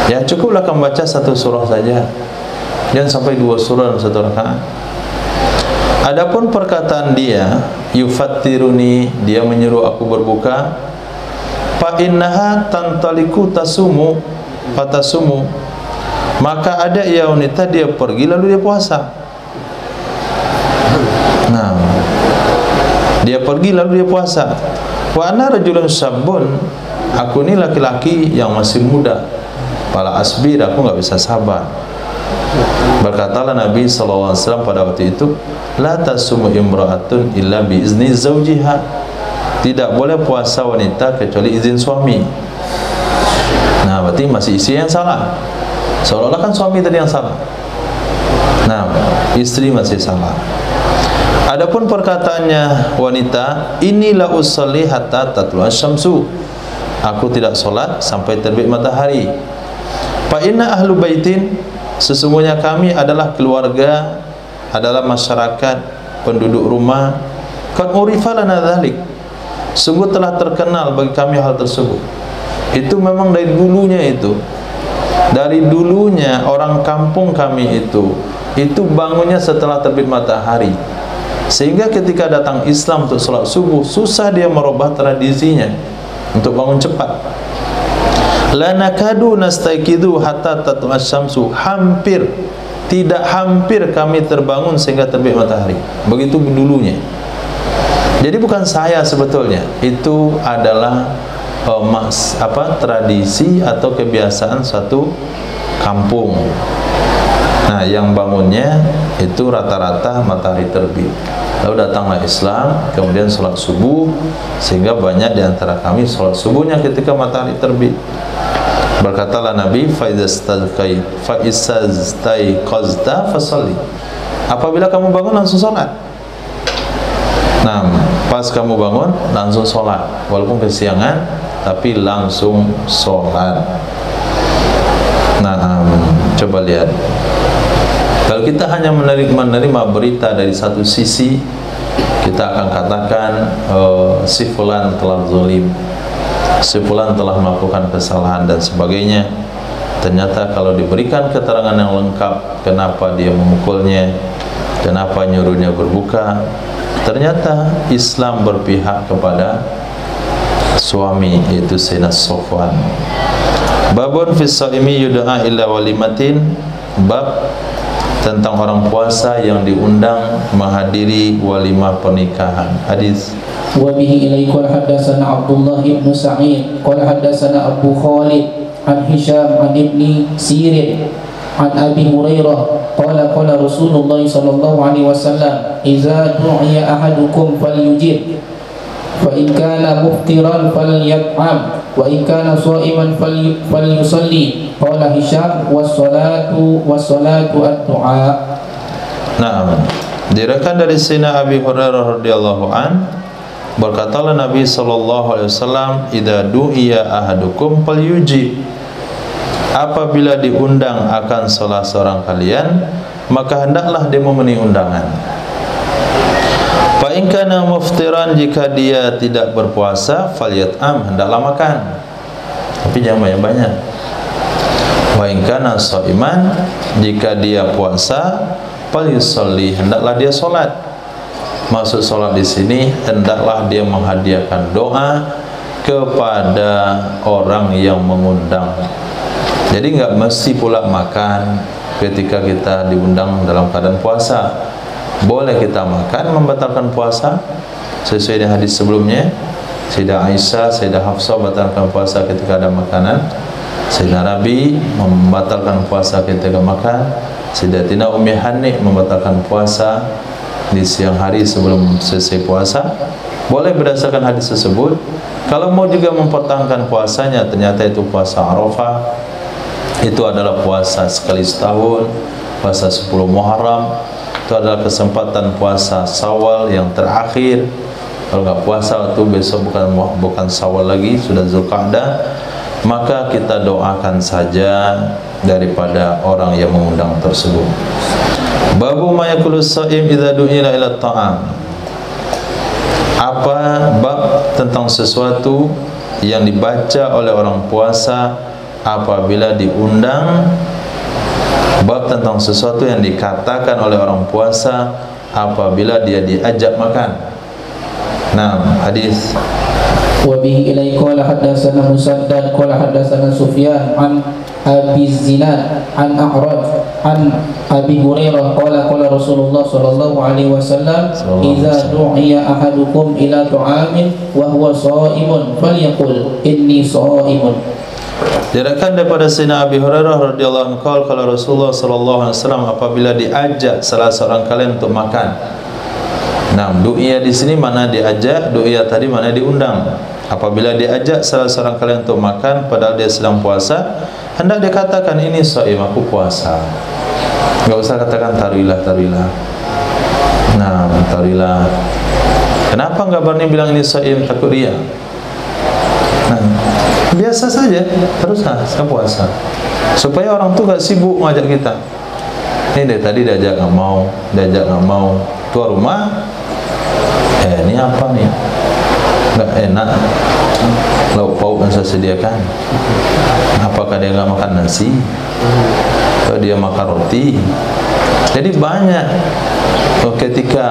ya cukuplah kamu baca satu surah saja, jangan sampai dua surah dalam satu rakaat. Adapun perkataan dia, yufattiruni, dia menyuruh aku berbuka, fa innaha tantaliku tasumu fatasumu, maka ada ia wanita dia pergi lalu dia puasa. Nah, dia pergi lalu dia puasa. Wa ana rajulun syabun, aku ini laki-laki yang masih muda, pala asbir, aku nggak bisa sabar. Berkatalah Nabi SAW pada waktu itu, la tasumu imra'atun illa bi izni zawjiha, tidak boleh puasa wanita kecuali izin suami. Nah, berarti masih istri yang salah, seolah-olah kan suami tadi yang salah. Nah, istri masih salah. Adapun perkataannya wanita, inilah usolli hatta tatlu'a syamsu, aku tidak sholat sampai terbit matahari. Fa inna ahlu baitin, sesungguhnya kami adalah keluarga, adalah masyarakat, penduduk rumah, qad urifa lana dzalik, sungguh telah terkenal bagi kami hal tersebut. Itu memang dari dulunya, itu dari dulunya orang kampung kami itu bangunnya setelah terbit matahari, sehingga ketika datang Islam untuk sholat subuh, susah dia merubah tradisinya untuk bangun cepat. La nakadu nastaiqidu hatta tatlu'a syamsu, hampir kami terbangun sehingga terbit matahari. Begitu dulunya. Jadi bukan saya sebetulnya, itu adalah tradisi atau kebiasaan suatu kampung. Nah, yang bangunnya itu rata-rata matahari terbit. Lalu datanglah Islam, kemudian sholat subuh, sehingga banyak di antara kami sholat subuhnya ketika matahari terbit. Berkatalah Nabi, fa'izastaiqazta fasalli, apabila kamu bangun langsung sholat. Nah, pas kamu bangun langsung sholat, walaupun kesiangan, tapi langsung sholat. Nah, coba lihat, kalau kita hanya menerima berita dari satu sisi, kita akan katakan si fulan telah zalim, si fulan telah melakukan kesalahan dan sebagainya. Ternyata kalau diberikan keterangan yang lengkap, kenapa dia memukulnya, kenapa nyuruhnya berbuka, ternyata Islam berpihak kepada suami, yaitu Sayyidina Safwan. Babun fi shaimi yud'a ila walimatin bab tentang orang puasa yang diundang menghadiri walimah pernikahan. Hadis. Wa bihi ilaihi qala haddatsana Abdullah ibn Sa'id qala haddatsana Abu Khalid an Hisham an ibni Sirin an Abi Hurairah qala qala Rasulullah sallallahu alaihi wasallam idza du'iya ahadukum falyujib fa in kana muftiran falyat'am wa in kana sha'iman falyusalli qala Hisham was-salatu ad-du'a. Nah, diriwayatkan dari Sayyidina Abi Hurairah radhiyallahu an, berkatalah Nabi sallallahu alaihi wasallam, idza du'iya ahadukum falyujib, apabila diundang akan salah seorang kalian, maka hendaklah dia memenuhi undangan. Fa in kana muftiran, jika dia tidak berpuasa, falyat'am, hendaklah makan, tapi jangan banyak-banyak. Wa in kana shaiman, jika dia puasa, falyusalli, hendaklah dia salat. Maksud salat di sini hendaklah dia menghadiahkan doa kepada orang yang mengundang. Jadi enggak mesti pula makan ketika kita diundang dalam keadaan puasa. Boleh kita makan membatalkan puasa sesuai dengan hadis sebelumnya. Sayyidah Aisyah, Sayyidah Hafsah batalkan puasa ketika ada makanan. Sayyidina Nabi membatalkan puasa ketika makan. Sayyidatina Ummi Hani membatalkan puasa di siang hari sebelum selesai puasa. Boleh berdasarkan hadis tersebut. Kalau mau juga mempertahankan puasanya, ternyata itu puasa Arafah, itu adalah puasa sekali setahun, puasa 10 Muharram, itu adalah kesempatan puasa Syawal yang terakhir. Kalau nggak puasa waktu besok bukan Syawal lagi, sudah Zulqa'dah, maka kita doakan saja daripada orang yang mengundang tersebut. Babu ma yaqulu shaim idza du'ila ila ta'am. Apa bab tentang sesuatu yang dibaca oleh orang puasa apabila diundang, bab tentang sesuatu yang dikatakan oleh orang puasa apabila dia diajak makan. Nah, hadis. Wa bihi ilaihi qala haddatsana Musaddad qala haddatsana Sufyan an Abi Zinad an A'raj an Abi Hurairah qala qala Rasulullah sallallahu alaihi wasallam idza du'iya ahadukum ila ta'amin wa huwa sha'imun falyaqul inni sha'imun. Diriwayatkan daripada Sayyidina Abi Hurairah radhiyallahu anhu kalau Rasulullah sallallahu alaihi wasallam apabila diajak salah seorang kalian untuk makan. Nah, du'iyah di sini mana diajak, du'iyah tadi mana diundang. Apabila diajak salah seorang kalian untuk makan padahal dia sedang puasa, hendak dia katakan ini shaim, aku puasa. Enggak usah katakan tarilah. Nah, tarilah. Kenapa enggak berani bilang ini shaim, takut riya? Nah, biasa saja, terus saya puasa. Supaya orang tuh enggak sibuk ngajak kita. Ini dari tadi diajak enggak mau, keluar rumah. Ini apa nih? Enggak enak. Lauk pauk yang saya sediakan. Apakah dia enggak makan nasi? Atau dia makan roti? Jadi banyak ketika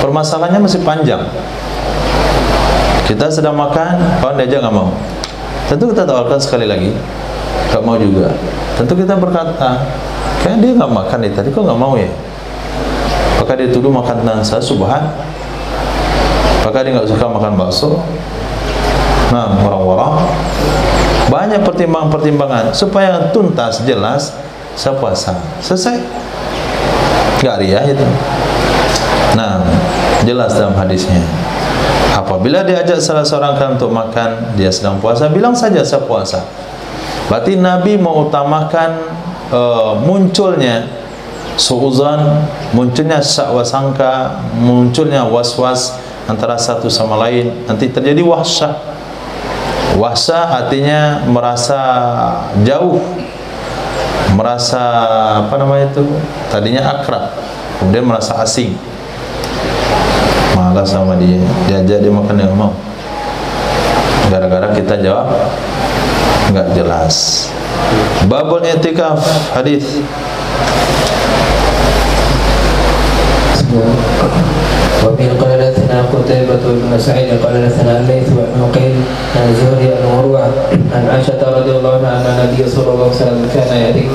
permasalahannya masih panjang. Kita sedang makan, kawan diajak enggak mau. Tentu kita tawarkan sekali lagi, enggak mau juga. Tentu kita berkata, kayak dia enggak makan nih tadi, kok enggak mau ya? Apakah dia tuduh makanan saya subhan? Apakah dia enggak suka makan bakso? Nah, orang-orang banyak pertimbangan-pertimbangan supaya tuntas jelas saya puasa. Selesai. Enggak riya itu. Nah, jelas dalam hadisnya. Apabila diajak salah seorang kalian untuk makan, dia sedang puasa, bilang saja saya puasa. Berarti Nabi mengutamakan munculnya suuzan, munculnya sangka, munculnya was-was antara satu sama lain, nanti terjadi wahsyah. Wahsyah artinya merasa jauh, merasa tadinya akrab, kemudian merasa asing, malas sama dia, diajak dia makan dia nggak mau, gara-gara kita jawab nggak jelas. Babul i'tikaf, hadis. وفي قال حدثنا قتيبة بن سعيد قال حدثنا الليث بن عقيل عن زهري عن عروة عن عائشة رضي الله عنها أن النبي صلى الله عليه وسلم كان يأتيك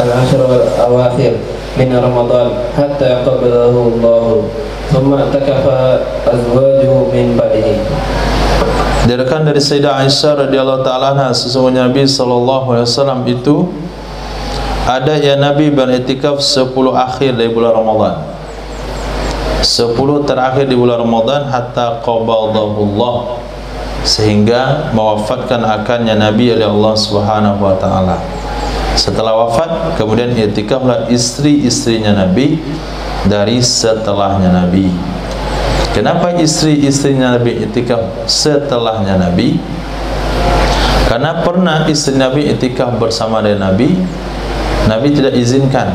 العشر الأواخر من رمضان حتى قبله الله ثم اعتكف أزواجه من بعده. Diriwayatkan dari Sayyidah Aisyah radhiyallahu taala anha, sesungguhnya Nabi sallallahu alaihi wasallam itu ada yang Nabi beriktikaf 10 akhir dari bulan Ramadan. 10 terakhir di bulan Ramadan hatta qabadahullah, sehingga mewafatkan akannya Nabi oleh Allah Subhanahu wa taala. Setelah wafat kemudian iktikaflah istri-istrinya Nabi dari setelahnya Nabi. Kenapa istri-istrinya Nabi iktikaf setelahnya Nabi? Karena pernah istri Nabi iktikaf bersama dengan Nabi, Nabi tidak izinkan.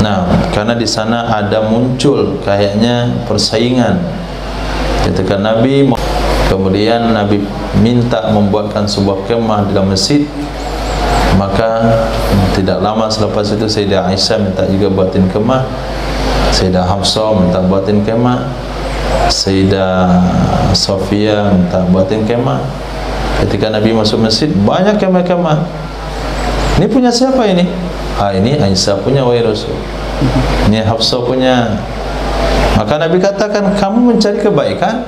Nah, karena di sana ada muncul kayaknya persaingan. Ketika Nabi, kemudian Nabi minta membuatkan sebuah kemah di dalam masjid, maka tidak lama selepas itu Sayyidah Aisyah minta juga buatin kemah, Sayyidah Hafsah minta buatin kemah, Sayyidah Sofia minta buatin kemah. Ketika Nabi masuk masjid, banyak kemah-kemah. Ini punya siapa ini? Ini Aisyah punya, wahai Rasul. Ini Hafsah punya. Maka Nabi katakan, kamu mencari kebaikan?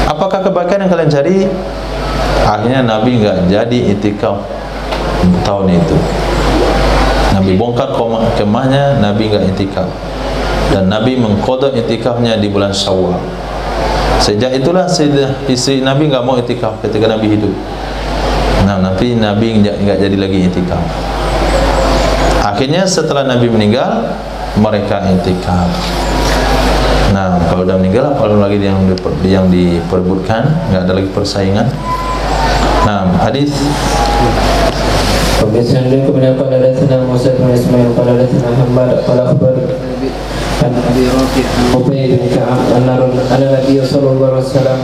Apakah kebaikan yang kalian cari? Akhirnya Nabi enggak jadi itikaf tahun itu. Nabi bongkar kemahnya, Nabi enggak itikaf. Dan Nabi mengqada itikafnya di bulan Syawal. Sejak itulah istri Nabi enggak mau itikaf ketika Nabi hidup. Nah, Nabi enggak jadi lagi itikaf. Akhirnya setelah Nabi meninggal, mereka itikaf. Nah, kalau sudah meninggal, apalagi lagi yang diperebutkan, enggak ada lagi persaingan. Nah, hadis وبسند kemudian pada dasarnya Musa bin Ismail pada dasarnya Hamad pada kabar an Abi Rafi Ubay bin Ka'ab anna Nabi sallallahu alaihi wasallam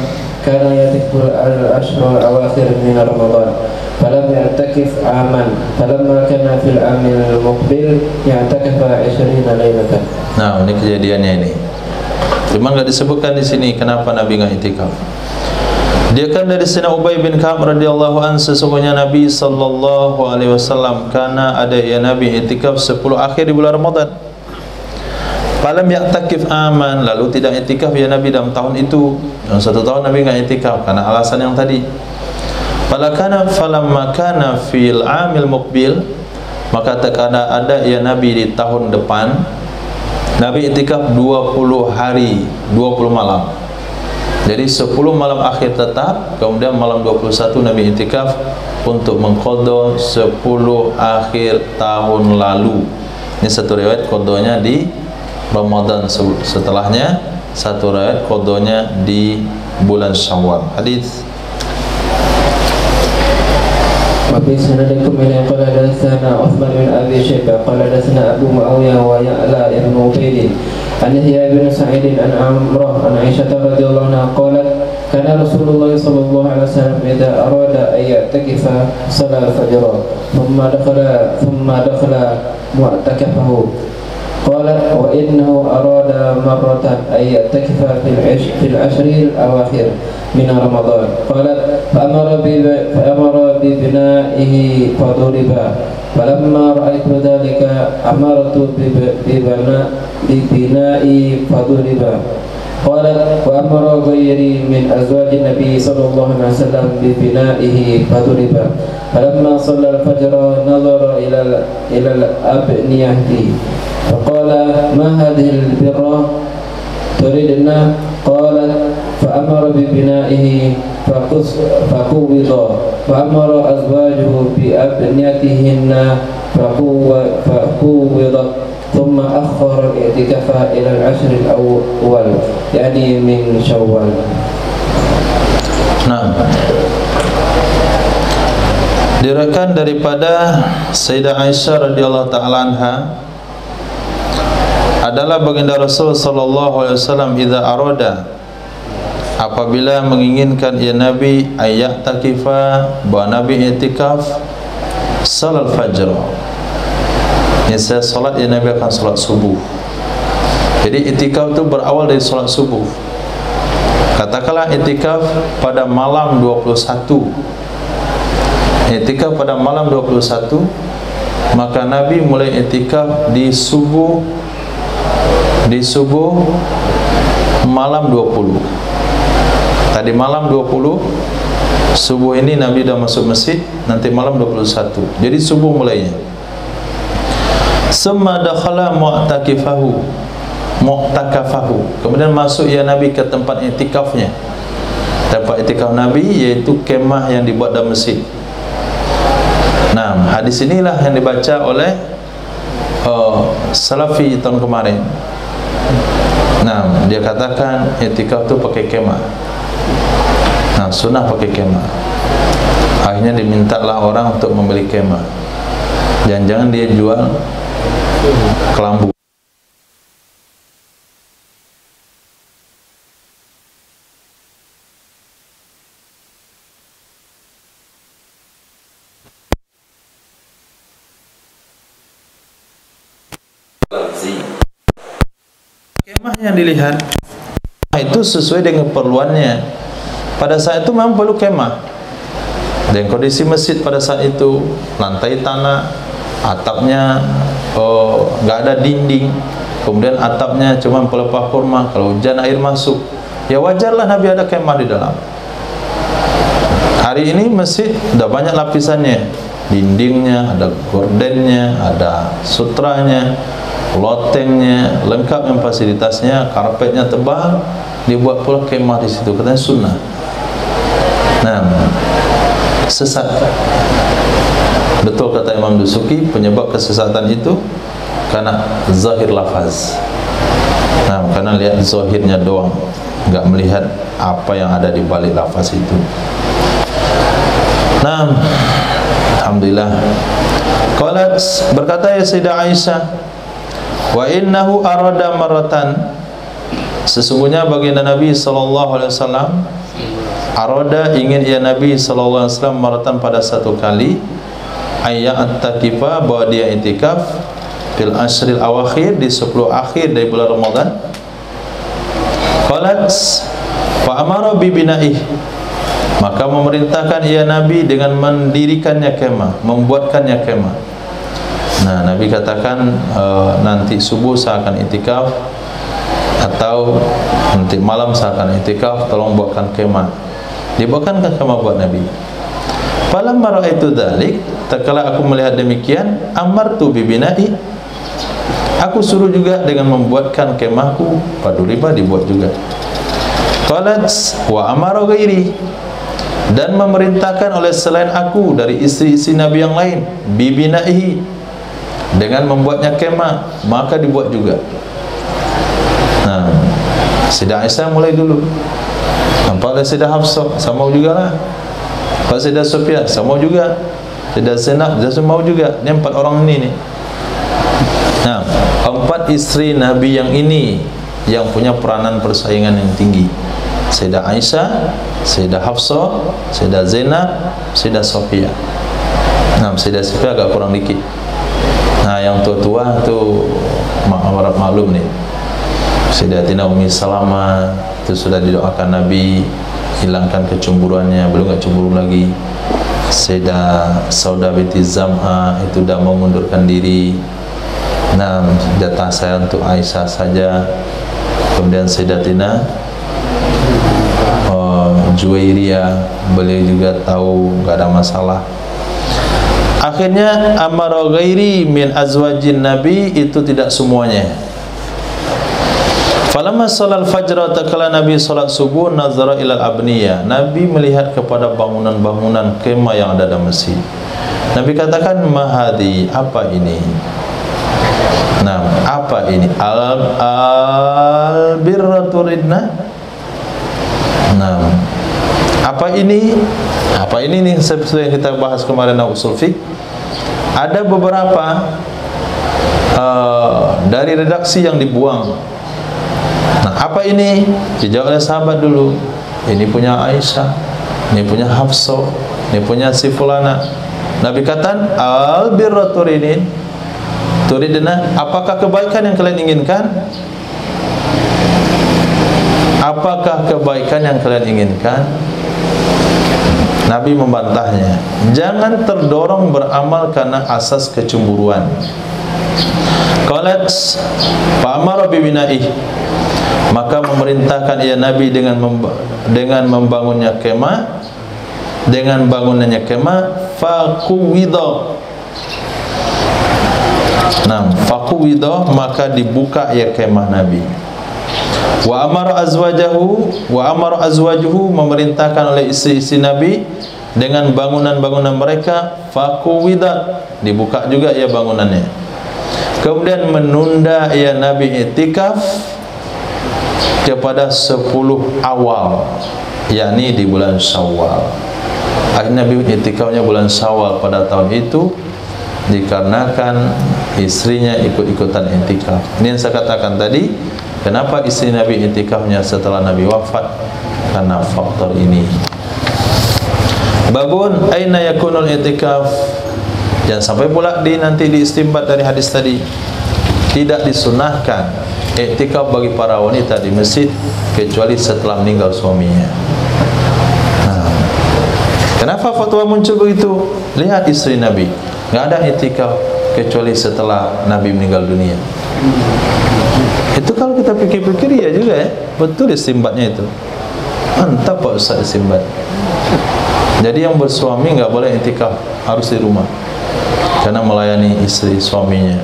kana yatikul al-ashr al-awakhir min Ramadan falam ya'takif aman falamma kana fil amil al-muqbil ya'takafa 20 lailatan. Nah, ini kejadiannya ini. Cuma enggak disebutkan di sini kenapa Nabi enggak itikaf. Dia kan dari Sayyidina Ubay bin Ka'ab radhiyallahu an, sesungguhnya Nabi sallallahu alaihi wasallam karena ada ya Nabi itikaf 10 akhir di bulan Ramadan. Falam ya'takif aman, lalu tidak itikaf ya Nabi dalam tahun itu. Dalam satu tahun Nabi enggak itikaf karena alasan yang tadi. Falamma kana fil amil muqbil, maka terkadang ada ya Nabi di tahun depan Nabi itikaf 20 hari, 20 malam. Jadi 10 malam akhir tetap, kemudian malam 21 Nabi itikaf untuk mengqadha 10 akhir tahun lalu. Ini satu riwayat qadanya di Ramadan setelahnya, satu riwayat qadanya di bulan Syawal. Hadis Wabi sanadikum ila qala hadatsana Utsman bin Abi Syaibah qala hadatsana Abu Muawiyah wa Ya'la ibn Ubayd an Yahya bin Sa'id an Amrah an Aisyah radhiyallahu anha qalat kana Rasulullah sallallahu alaihi wasallam idza arada ay ya'takifa salat fajr thumma dakhala mu'takafahu qalat wa innahu arada marratan ay ya'takifa fil ashri al-awakhir min Ramadan qalat fa'amara bi bina'ihi faduriba falamma ra'aytu dhalika amartu bi bina'i faduriba qalat wa amara ghayri min azwajin nabi sallallahu alaihi wasallam bi bina'ihi faduriba falamma shalla al-fajr nazara ila al-abniyati faqala ma hadhihi al-birra turidna qalat فأمر ببنائه فقوض فأمر أزواجه بأبنيتهن فقوضت ثم أخر الاعتكاف إلى العشر الأول يعني من شوال. Nah, diriwayatkan daripada Sayyidah Aisyah radhiyallahu taala anha adalah baginda Rasul sallallahu alaihi wasallam idza arada, apabila menginginkan ya Nabi ayat takifa, bahwa Nabi itikaf salat fajr. Ini saya salat ya Nabi akan salat subuh. Jadi itikaf itu berawal dari salat subuh. Katakanlah itikaf pada malam 21. I'tikaf pada malam 21, maka Nabi mulai i'tikaf di subuh malam 20. Tadi malam 20, subuh ini Nabi dah masuk masjid, nanti malam 21. Jadi subuh mulainya. Summa dakhala mu'takafahu. Kemudian masuk ya Nabi ke tempat i'tikafnya. Tempat i'tikaf Nabi yaitu kemah yang dibuat dalam masjid. Nah, hadis inilah yang dibaca oleh Salafi tahun kemarin. Nah, dia katakan i'tikaf tu pakai kemah. Nah, sunnah pakai kemah. Akhirnya dimintalah orang untuk membeli kemah. Jangan-jangan dia jual kelambu. Kemah yang dilihat itu sesuai dengan keperluannya. Pada saat itu memang perlu kemah. Dan kondisi masjid pada saat itu lantai tanah, atapnya nggak ada dinding, kemudian atapnya cuma pelepah kurma. Kalau hujan air masuk, ya wajarlah Nabi ada kemah di dalam. Hari ini masjid udah banyak lapisannya, dindingnya, ada gordennya, ada sutranya, lotengnya, lengkap yang fasilitasnya, karpetnya tebal, dibuat pula kemah di situ. Katanya sunnah. Nah, sesat. Betul kata Imam Dusuki, penyebab kesesatan itu karena zahir lafaz. Nah, karena lihat zahirnya doang, enggak melihat apa yang ada di balik lafaz itu. Nah, alhamdulillah. Qalat, berkata ya Sayyidah Aisyah, wa innahu arada maratan, sesungguhnya baginda Nabi sallallahu alaihi wasallam arada, ingin ya Nabi sallallahu alaihi wasallam maratan pada satu kali, ayat takifa, bahwa dia i'tikaf fil ashril awakhir, di 10 akhir dari bulan Ramadan. Qalat fa amara bi bina'ih, maka memerintahkan ia Nabi dengan mendirikannya kemah, membuatkannya kemah. Nah, Nabi katakan nanti subuh saya akan i'tikaf, atau nanti malam saya akan i'tikaf, tolong buatkan kemah. Dibuatkan kemah buat Nabi. Falamma ra'aitu dzalik, tatkala aku melihat demikian, amartu bi bina'i, aku suruh juga dengan membuatkan kemahku. Paduriba dibuat juga. Qalat wa amara ghairi, dan memerintahkan oleh selain aku dari istri-istri Nabi yang lain, bi bina'ihi, dengan membuatnya kemah, maka dibuat juga. Nah, Sayyidah Aisyah mulai dulu. Nampak oleh Sayyidah Hafsah, sama juga lah. Pak Sayyidah Sofia, sama juga. Sayyidah Zainab, sama juga. Ini 4 orang ini nih. Nah, 4 istri Nabi yang ini yang punya peranan persaingan yang tinggi. Sayyidah Aisyah, Sayyidah Hafsah, Sayyidah Zainab, Sayyidah Sofia. Nah, Sayyidah Sofia agak kurang dikit. Nah, yang tua-tua tu maklum nih. Sayyidatina Ummi Salamah itu sudah didoakan Nabi hilangkan kecemburuannya, belum enggak cemburu lagi. Sayyidah Saudah binti Zam'a itu dah mengundurkan diri. Nah, jatah saya untuk Aisyah saja. Kemudian Sayyidatina Juwairiyah, beliau juga tahu enggak ada masalah. Akhirnya amara ghairi min azwajin Nabi, itu tidak semuanya. Falamma sholal fajr, tatkala Nabi salat subuh, nazara ilal abniyah, Nabi melihat kepada bangunan-bangunan kemah yang ada dalam masjid. Nabi katakan, mahadi, apa ini? Nah, apa ini? Al-birra turidna. Nah, apa ini? Apa ini nih, seperti yang kita bahas kemarin usul fiqh. Ada beberapa dari redaksi yang dibuang. Nah, apa ini? Dijawab oleh sahabat dulu. Ini punya Aisyah, ini punya Hafsah, ini punya si fulana. Nabi kata, al-birra turidna, apakah kebaikan yang kalian inginkan? Apakah kebaikan yang kalian inginkan? Nabi membantahnya, jangan terdorong beramal karena asas kecemburuan. Qalat fa'amara bibinaih, maka memerintahkan ia Nabi dengan membangunnya kemah, dengan bangunannya kemah. Faquwidha, nah faquwidha, maka dibuka ya kemah Nabi. Wa amara azwajahu, memerintahkan oleh istri-istri Nabi dengan bangunan-bangunan mereka. Faquwidha, dibuka juga ya bangunannya. Kemudian menunda ya Nabi iktikaf kepada 10 awal, yakni di bulan Syawal. Nabi iktikafnya bulan Syawal pada tahun itu dikarenakan istrinya ikut-ikutan iktikaf. Ini yang saya katakan tadi, kenapa istri Nabi iktikafnya setelah Nabi wafat? Karena faktor ini. Babun aina yakunul iktikaf. Jangan sampai pula nanti diistinbat dari hadis tadi, tidak disunahkan iktikaf bagi para wanita di masjid kecuali setelah meninggal suaminya. Kenapa fatwa muncul begitu? Lihat istri Nabi, nggak ada iktikaf kecuali setelah Nabi meninggal dunia. Itu kalau kita pikir-pikir ya juga ya, betul istinbatnya itu. Mantap Pak Ustaz istinbat. Jadi yang bersuami nggak boleh iktikaf, harus di rumah karena melayani istri suaminya.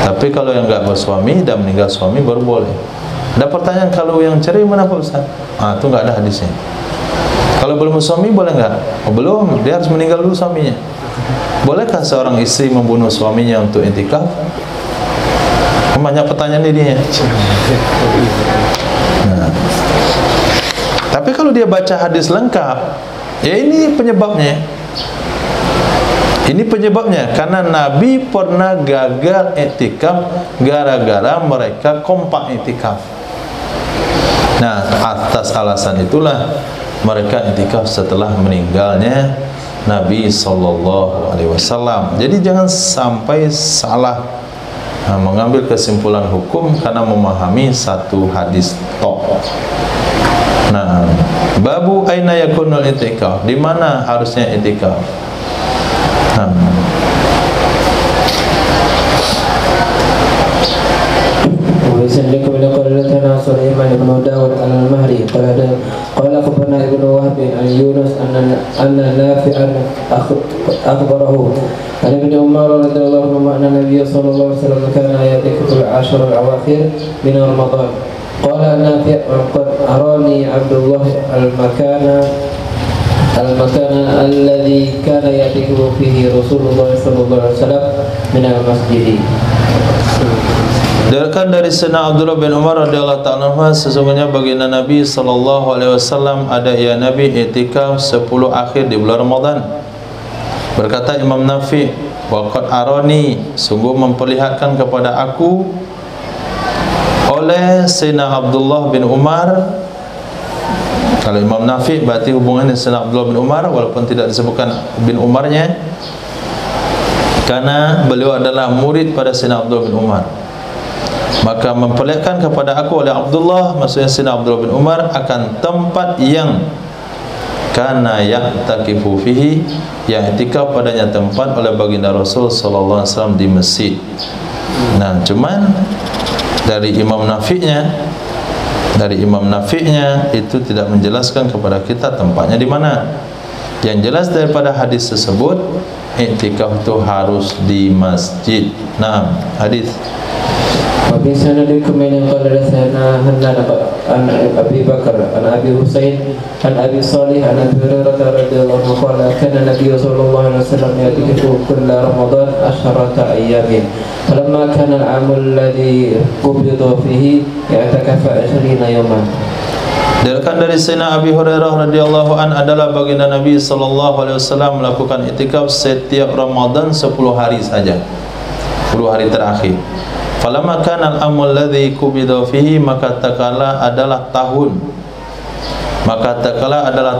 Tapi kalau yang nggak bersuami dan meninggal suami baru boleh. Ada pertanyaan, kalau yang cerai mana Pak Ustaz? Itu nggak ada hadisnya. Kalau belum bersuami boleh nggak? Belum, dia harus meninggal dulu suaminya. Bolehkah seorang istri membunuh suaminya untuk iktikaf? Banyak pertanyaan ini ya. Nah, tapi kalau dia baca hadis lengkap, ya ini penyebabnya. Ini penyebabnya, karena Nabi pernah gagal iktikaf gara-gara mereka kompak iktikaf. Nah, atas alasan itulah mereka iktikaf setelah meninggalnya Nabi sallallahu alaihi wasallam. Jadi jangan sampai salah mengambil kesimpulan hukum karena memahami satu hadis tok. Nah, babu aina yakunul iktikaf, di mana harusnya iktikaf? ويسلك من قولتنا سليمان بن داود على المهري قال أخبرنا ابن وهب عن يونس أن نافعا أخبره عن ابن عمر رضي الله عنهما أن النبي صلى الله عليه وسلم كان يعتكف العشر الأواخر من رمضان. قال نافع قد أراني عبد الله المكان الذي كان يعتكف فيه رسول الله صلى الله عليه وسلم من المسجد. Diriwayatkan dari Sayyidina Abdullah bin Umar radhiyallahu ta'ala anhu, sesungguhnya baginda Nabi sallallahu alaihi wasallam ada ya Nabi i'tikaf 10 akhir di bulan Ramadan. Berkata Imam Nafi, wa qad arani, sungguh memperlihatkan kepada aku oleh Sayyidina Abdullah bin Umar. Kalau Imam Nafi berarti hubungannya Sayyidina Abdullah bin Umar, walaupun tidak disebutkan bin Umarnya, karena beliau adalah murid pada Sayyidina Abdullah bin Umar. Maka memperlihatkan kepada aku oleh Abdullah, maksudnya Sayyidina Abdullah bin Umar, akan tempat yang kana ya'takifu fihi, yang iktikaf padanya tempat oleh baginda Rasul sallallahu alaihi wasallam di masjid. Nah, cuman dari Imam Nafi'nya itu tidak menjelaskan kepada kita tempatnya di mana. Yang jelas daripada hadis tersebut, iktikaf itu harus di masjid. Nah, hadis وفي سندكم من قال حدثنا هناد عن ابي بكر عن ابي حسين عن ابي صالح عن ابي هريره رضي الله عنه قال كان النبي صلى الله عليه وسلم يعتكف كل رمضان 10 ايام فلما كان العام الذي قبض فيه اعتكف 20 يوما. Diriwayatkan dari Sayyidina Abi Hurairah radhiyallahu an adalah baginda Nabi sallallahu alaihi wasallam melakukan iktikaf setiap Ramadan 10 hari saja. 10 hari terakhir. Falamma kana al-amul ladzi qubida fihi, maka takala adalah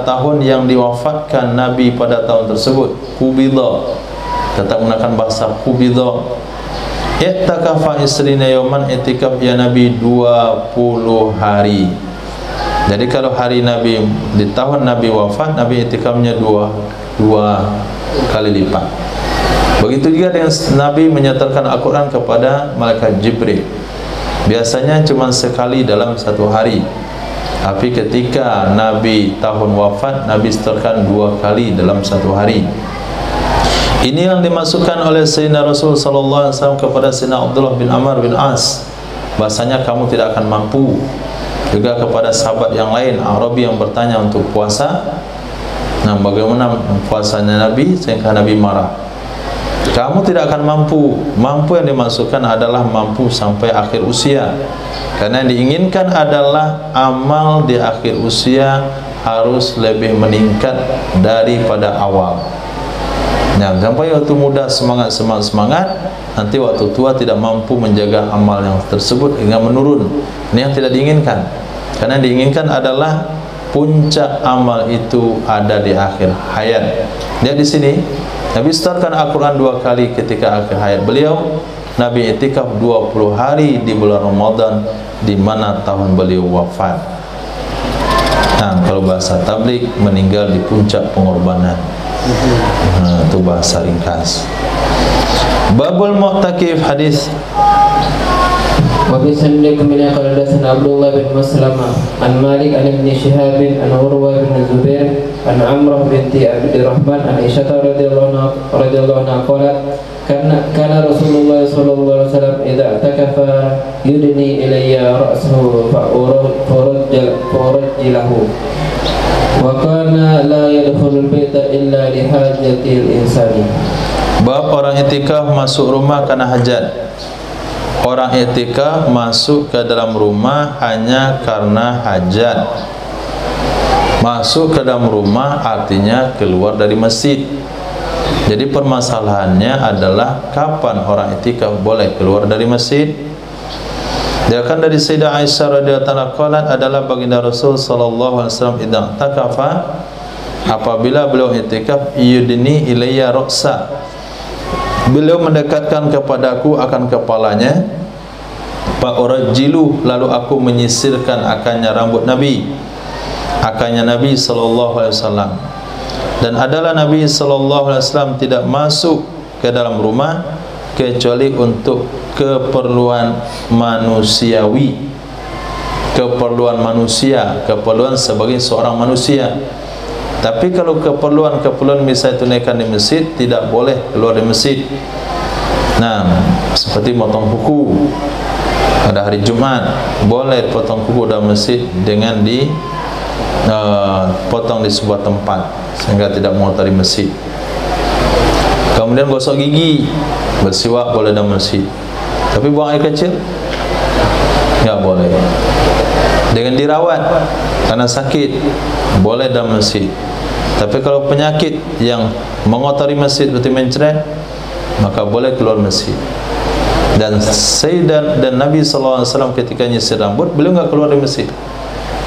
tahun yang diwafatkan Nabi pada tahun tersebut. Qubida, tetap menggunakan bahasa qubida. I'takafa isrina yawman, i'tikaf ya Nabi 20 hari. Jadi kalau hari Nabi di tahun Nabi wafat, Nabi itikafnya dua kali lipat. Begitu juga dengan Nabi menyetorkan Al-Quran kepada malaikat Jibril. Biasanya cuma sekali dalam satu hari, tapi ketika Nabi tahun wafat, Nabi setorkan 2 kali dalam satu hari. Ini yang dimasukkan oleh Sayyidina Rasul sallallahu alaihi wasallam kepada Sayyidina Abdullah bin Amr bin As, bahasanya kamu tidak akan mampu. Juga kepada sahabat yang lain Arabi yang bertanya untuk puasa, nah bagaimana puasanya Nabi, sehingga Nabi marah. Kamu tidak akan mampu. Mampu yang dimaksudkan adalah mampu sampai akhir usia. Karena yang diinginkan adalah amal di akhir usia harus lebih meningkat daripada awal. Nah, sampai waktu muda semangat, nanti waktu tua tidak mampu menjaga amal yang tersebut hingga menurun. Ini yang tidak diinginkan. Karena yang diinginkan adalah puncak amal itu ada di akhir hayat. Lihat di sini, Nabi setorkan Al-Quran 2 kali ketika akhir hayat beliau. Nabi itikaf 20 hari di bulan Ramadan, di mana tahun beliau wafat. Nah, kalau bahasa tabligh, meninggal di puncak pengorbanan. Nah, itu bahasa ringkas. Babul Mu'takif, hadis. وبسند كمن قال حدثنا عبد الله بن مسلمة عن مالك عن ابن شهاب عن عروة بن الزبير عن عمرو بنت عبد الرحمن عن عائشة رضي الله عنها قالت كان رسول الله صلى الله عليه وسلم إذا اعتكف يدني إلي رأسه فأرجله وكان لا يدخل البيت إلا لحاجة الإنسان. Bab orang itikaf masuk rumah karena hajat. Orang i'tikaf masuk ke dalam rumah hanya karena hajat. Masuk ke dalam rumah artinya keluar dari masjid. Jadi permasalahannya adalah kapan orang i'tikaf boleh keluar dari masjid. Dia kan dari Sayyidah Aisyah radhiyallahu anha adalah baginda Rasul sallallahu alaihi wasallam idza takafa, apabila beliau i'tikaf, yudni ilayya ra'sa, beliau mendekatkan kepadaku akan kepalanya, fa'urajjilu, lalu aku menyisirkan akannya rambut Nabi, akannya Nabi sallallahu alaihi wasallam. Dan adalah Nabi sallallahu alaihi wasallam tidak masuk ke dalam rumah kecuali untuk keperluan manusiawi, keperluan manusia, keperluan sebagai seorang manusia. Tapi kalau keperluan misalnya tunaikan di masjid, tidak boleh keluar dari masjid. Nah, seperti potong kuku pada hari Jumat, boleh potong kuku dalam masjid dengan potong di sebuah tempat sehingga tidak mengotori masjid. Kemudian gosok gigi, bersiwak boleh dalam masjid. Tapi buang air kecil nggak boleh. Dengan dirawat karena sakit boleh dalam masjid. Tapi kalau penyakit yang mengotori masjid seperti mencret, maka boleh keluar masjid. Dan Nabi SAW ketika nyisir rambut, beliau nggak keluar dari masjid.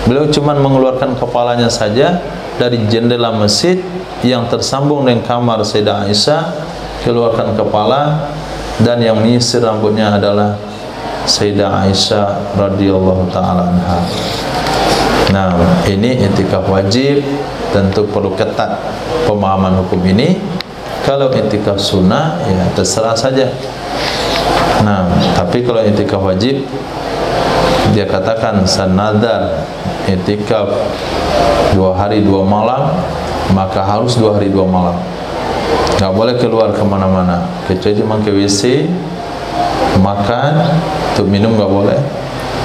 Beliau cuma mengeluarkan kepalanya saja dari jendela masjid yang tersambung dengan kamar Sayyidah Aisyah, keluarkan kepala, dan yang menyisir rambutnya adalah Sayyidah Aisyah radhiyallahu taala anha. Nah, ini i'tikaf wajib, tentu perlu ketat pemahaman hukum ini. Kalau i'tikaf sunnah, ya terserah saja. Nah, tapi kalau i'tikaf wajib, dia katakan sanadar i'tikaf 2 hari 2 malam, maka harus 2 hari 2 malam. Nggak boleh keluar kemana-mana, kecuali cuma ke WC, makan, untuk minum nggak boleh,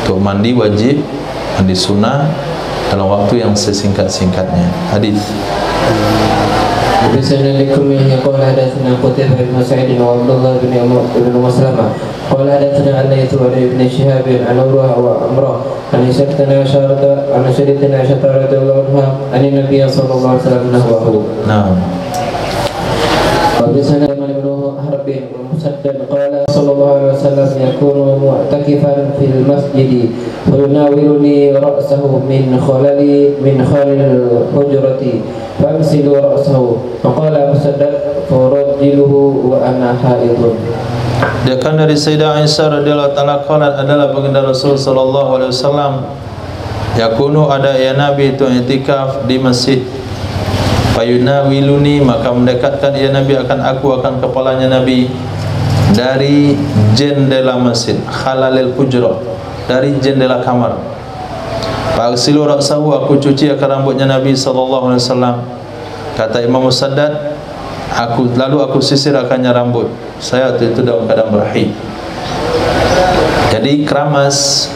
untuk mandi wajib, mandi sunnah dalam waktu yang sesingkat-singkatnya. Hadis. بسندكم منه قال حدثنا قتيبة بن سعيد وعبد الله بن مسلمة قال حدثنا الليث عن ابن شهاب عن عروة وعمرة عن سيدتنا عائشة رضي الله عنها عن النبي صلى الله عليه وسلم نحوه. نعم. وبسند بن حرب مسدد قال صلى الله عليه وسلم يكون معتكفا في المسجد فيناولني رأسه من خلال الحجرة فأمسل رأسه فقال مسدد فرجله وأنا حائض. Dia kan dari Sayyidah Aisyah radhiyallahu taala qalat adalah baginda Rasul sallallahu alaihi wasallam yakunu ada ya Nabi itu i'tikaf di masjid, fayunawiluni, maka mendekatkan ya Nabi akan aku, akan kepalanya Nabi dari jendela masjid, khalalil hujrah, dari jendela kamar. Fa'aghsilu ra'sahu, aku cuci akan rambutnya Nabi sallallahu alaihi wasallam. Kata Imam Musaddad, lalu aku sisir akannya rambut. Saya waktu itu dalam keadaan berhaid. Jadi keramas,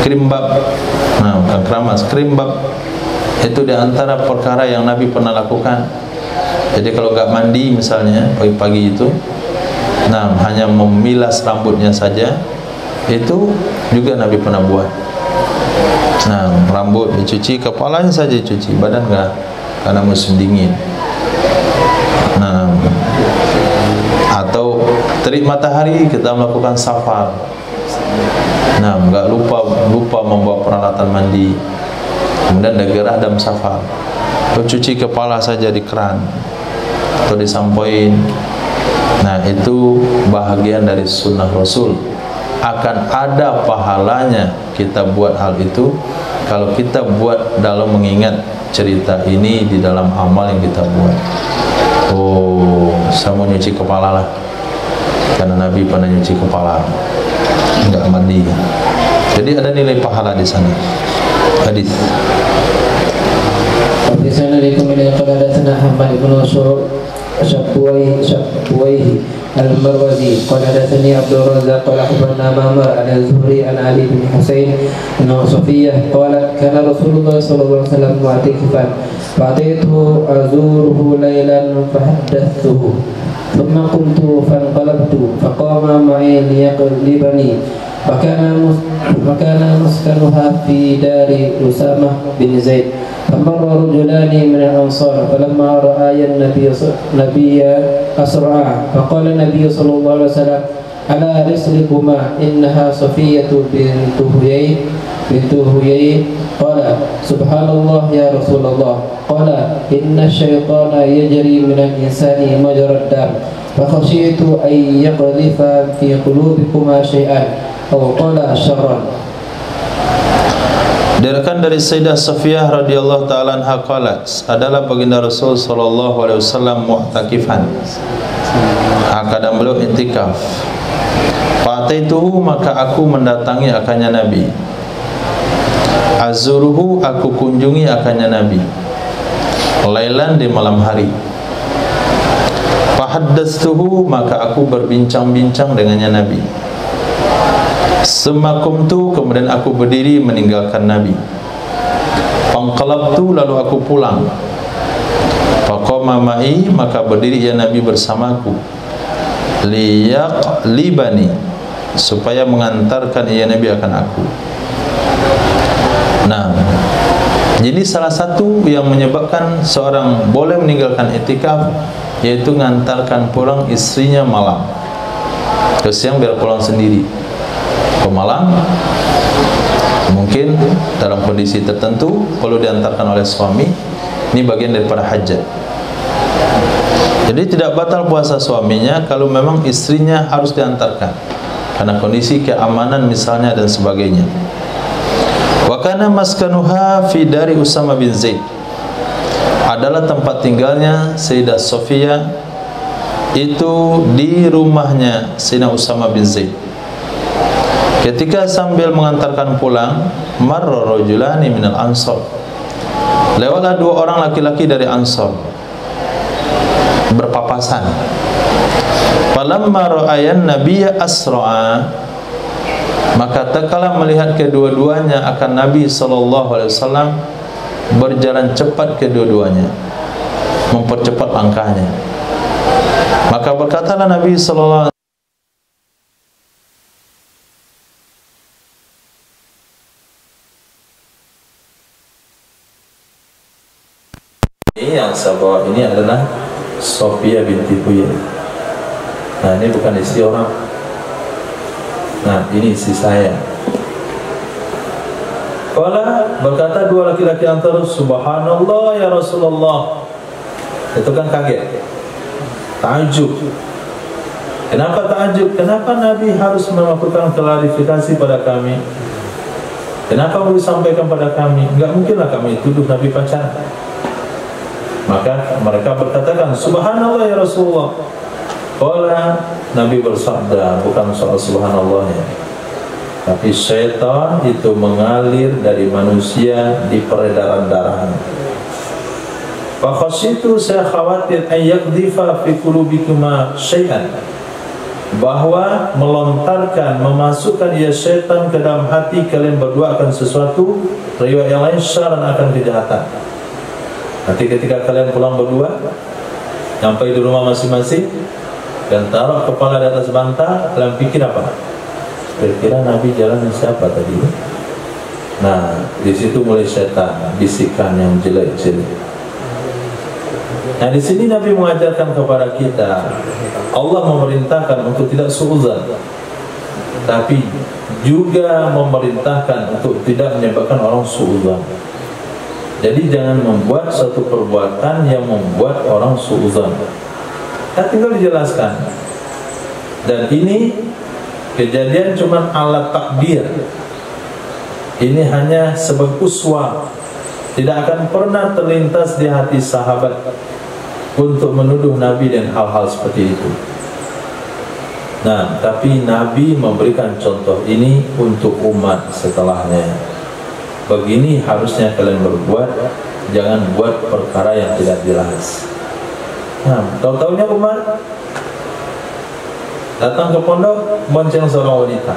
krimbab, bukan keramas, krimbab itu diantara perkara yang Nabi pernah lakukan. Jadi kalau nggak mandi misalnya pagi-pagi itu, hanya memilas rambutnya saja, itu juga Nabi pernah buat. Rambut dicuci, kepalanya saja dicuci, badan nggak, karena musim dingin. Atau terik matahari kita melakukan safar. Nggak lupa membawa peralatan mandi. Kemudian ada gerah dalam safar, cuci kepala saja di keran atau disampoin. Itu bahagian dari sunnah Rasul. Akan ada pahalanya kita buat hal itu kalau kita buat dalam mengingat cerita ini di dalam amal yang kita buat. Saya mau nyuci kepala lah, karena Nabi pernah nyuci kepala, nggak mandi. Jadi ada nilai pahala di sana. Hadis. Assalamualaikum warahmatullahi wabarakatuh. Muhammad bin Syabbuwaihi Al-Marwazi qala hadatsani Abdul Razzaq qala akhbarana Ma'mar an Az-Zuhri an Ali bin Husain an Safiyah qalat kana Rasulullah sallallahu alaihi wasallam mu'takifan fa'ataitu azuruhu laylan fahaddathuhu thumma qumtu fanqalabtu faqama ma'i liyaqlibani makana maskanuha fi dari Usamah bin Zaid. فمر رجلان من الأنصار فلما رأى النبي أسرعا فقال النبي صلى الله عليه وسلم على رسلكما إنها صفية بنت هيي قال سبحان الله يا رسول الله قال إن الشيطان يجري من الإنسان مجرى الدم فخشيت أن يقذف في قلوبكما شيئا أو قال شرا. Diriwayatkan dari Sayyidah Safiyah radhiyallahu taala anha qalat, adalah baginda Rasul sallallahu alaihi wasallam mu'takifan. Kadang beliau i'tikaf. Fa'ataituhu, maka aku mendatangi akannya Nabi. Azuruhu, aku kunjungi akannya Nabi. Lailan, di malam hari. Fahaddatsuhu, maka aku berbincang-bincang dengannya Nabi. Semakumtu, kemudian aku berdiri meninggalkan Nabi. Fanqalabtu, lalu aku pulang. Faqama ma'i, maka berdiri ya Nabi bersamaku. Liyaqlibani, supaya mengantarkan ya Nabi akan aku. Jadi salah satu yang menyebabkan seorang boleh meninggalkan i'tikaf yaitu mengantarkan pulang istrinya malam. Terus siang biar pulang sendiri. Malam mungkin dalam kondisi tertentu perlu diantarkan oleh suami. Ini bagian daripada hajat. Jadi tidak batal puasa suaminya kalau memang istrinya harus diantarkan karena kondisi keamanan misalnya dan sebagainya. Wa kana maskanuha fi dari Usamah bin Zaid, adalah tempat tinggalnya Sayyidah Safiyah itu di rumahnya Sayyidina Usamah bin Zaid. Ketika sambil mengantarkan pulang, marra rajulani minal ansar, lewatlah dua orang laki-laki dari Ansar berpapasan. Falamma ra'ayan nabiyya asra'a, maka tatkala melihat kedua-duanya akan Nabi sallallahu alaihi wasallam berjalan cepat kedua-duanya, mempercepat langkahnya. Maka berkatalah Nabi sallallahu alaihi wasallam, ini yang saya bawa ini adalah Sofia binti Huyai. Ini bukan istri orang. Ini istri saya. Kala berkata dua laki-laki antara, subhanallah ya Rasulullah. Itu kan kaget, ta'ajub. Kenapa ta'ajub? Kenapa Nabi harus melakukan klarifikasi pada kami? Kenapa boleh sampaikan pada kami? Enggak mungkinlah kami tuduh Nabi pacaran. Maka mereka berkatakan, subhanallah ya Rasulullah. Qala, Nabi bersabda, bukan soal subhanallahnya, tapi syaitan itu mengalir dari manusia di peredaran darahnya. Fa khasyitu, saya khawatir ayyakdhifa fi qulubikuma syai'an, bahwa melontarkan, memasukkan ia syaitan ke dalam hati kalian berdua akan sesuatu, riwayat yang lain syaran akan kejahatan. Nanti ketika kalian pulang berdua, sampai di rumah masing-masing dan taruh kepala di atas bantal, kalian pikir apa? Kira-kira Nabi jalan siapa tadi? Nah, di situ mulai syaitan bisikan yang jelek-jelek. Nah, di sini Nabi mengajarkan kepada kita, Allah memerintahkan untuk tidak suudzon, tapi juga memerintahkan untuk tidak menyebabkan orang suudzon. Jadi jangan membuat satu perbuatan yang membuat orang suudzon. Nah, tinggal dijelaskan. Dan ini kejadian cuma alat takbir. Ini hanya sebagai uswah. Tidak akan pernah terlintas di hati sahabat untuk menuduh Nabi dan hal-hal seperti itu. Nah, tapi Nabi memberikan contoh ini untuk umat setelahnya. Begini harusnya kalian berbuat, jangan buat perkara yang tidak jelas. Nah, tahu-tahunya umat datang ke pondok bonceng seorang wanita.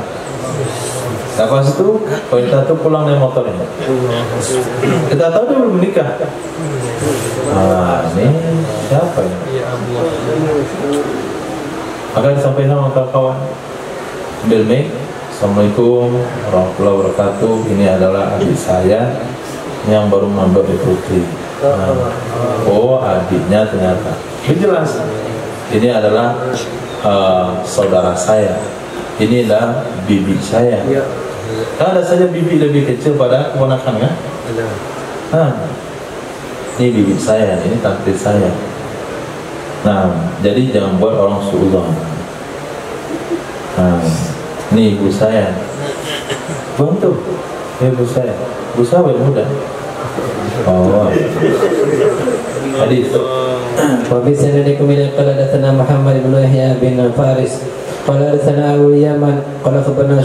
Lepas itu wanita itu pulang naik motornya. Kita tahu dia belum menikah. Ini siapa ya? Maka disampaikan sama kawan-kawan, ambil mic. Assalamualaikum warahmatullahi wabarakatuh. Ini adalah adik saya yang baru mandor di Putri. Oh, adiknya ternyata. Ini jelas. Ini adalah saudara saya. Ini adalah bibi saya. Kan ada saja bibi lebih kecil pada keponakan kan? Ini bibi saya, ini tante saya. Nah, jadi jangan buat orang suudzon. Nah, ini ibu saya. Bantu, ibu saya. Ibu saya muda. Oh, hadis. Wa bi sanadikum ila qala hadatsana Muhammad bin Yahya bin Faris qala hadatsana Abu Yaman qala khabarna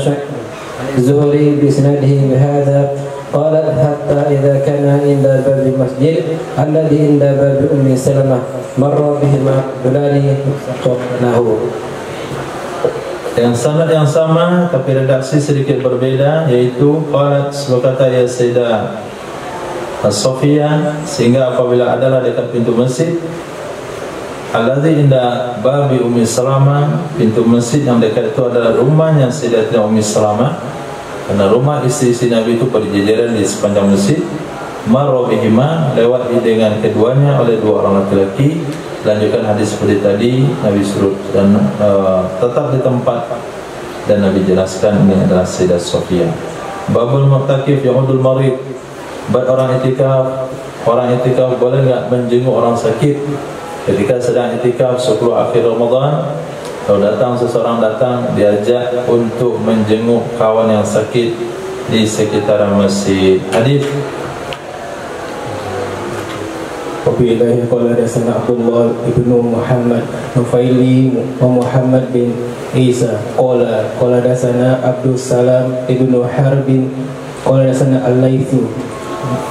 Zuhri bi sanadihi bi hadha qala hatta idza kana inda bab masjid alladhi inda bab Ummi Salamah marra bihima dulani nahu. Yang sanad yang sama tapi redaksi sedikit berbeda, yaitu qalat, berkata ya Sayyidah As-Sofiyah, sehingga apabila adalah dekat pintu masjid alladzi inda babi Ummi Salamah, pintu masjid yang dekat itu adalah rumahnya Sayyidatina Ummi Salamah, karena rumah istri-istri Nabi itu berjejeran di sepanjang masjid. Marra bihima, lewat dengan keduanya oleh dua orang laki-laki. Lanjutkan hadis seperti tadi, Nabi suruh dan tetap di tempat, dan Nabi jelaskan ini adalah Sayyidah Sofiyah. Babul mu'takif ya'udul marid, buat orang itikaf boleh enggak menjenguk orang sakit ketika sedang itikaf 10 akhir Ramadan? Kalau seseorang datang, diajak untuk menjenguk kawan yang sakit di sekitaran masjid. Hadis Wabillahi qala hadatsana Abdullah ibnu Muhammad Nufaili wa Muhammad bin Isa qala hadatsana Abdus Salam ibnu Harbin qala hadatsana Al-Laitsu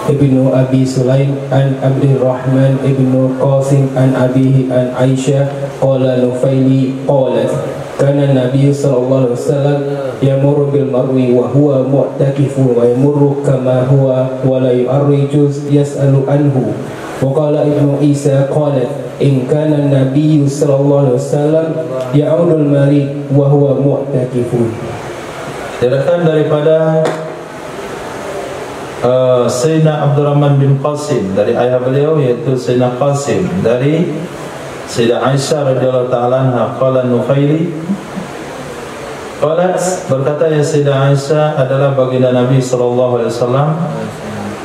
ibnu Abi Sulaim an Abdurrahman ibnu Qasim an abihi an Aisyah qala Nufaili qalat kana Nabi sallallahu alaihi wasallam yamurru bil marwi wa huwa mu'takifun wa yamurru kama huwa wa la yu'arriju yas'alu anhu. Waqala Ibnu Isa qalat in kana an-nabiy sallallahu alaihi wasallam ya'udul marid wa huwa mu'takifun. Diriwayatkan daripada Sayyidina Abdurrahman bin Qasim dari ayah beliau, yaitu Sayyidina Qasim, dari Sayyidah Aisyah radhiyallahu ta'ala anha, qala Nufaili qalat, berkata ya Sayyidah Aisyah adalah baginda Nabi sallallahu alaihi wasallam,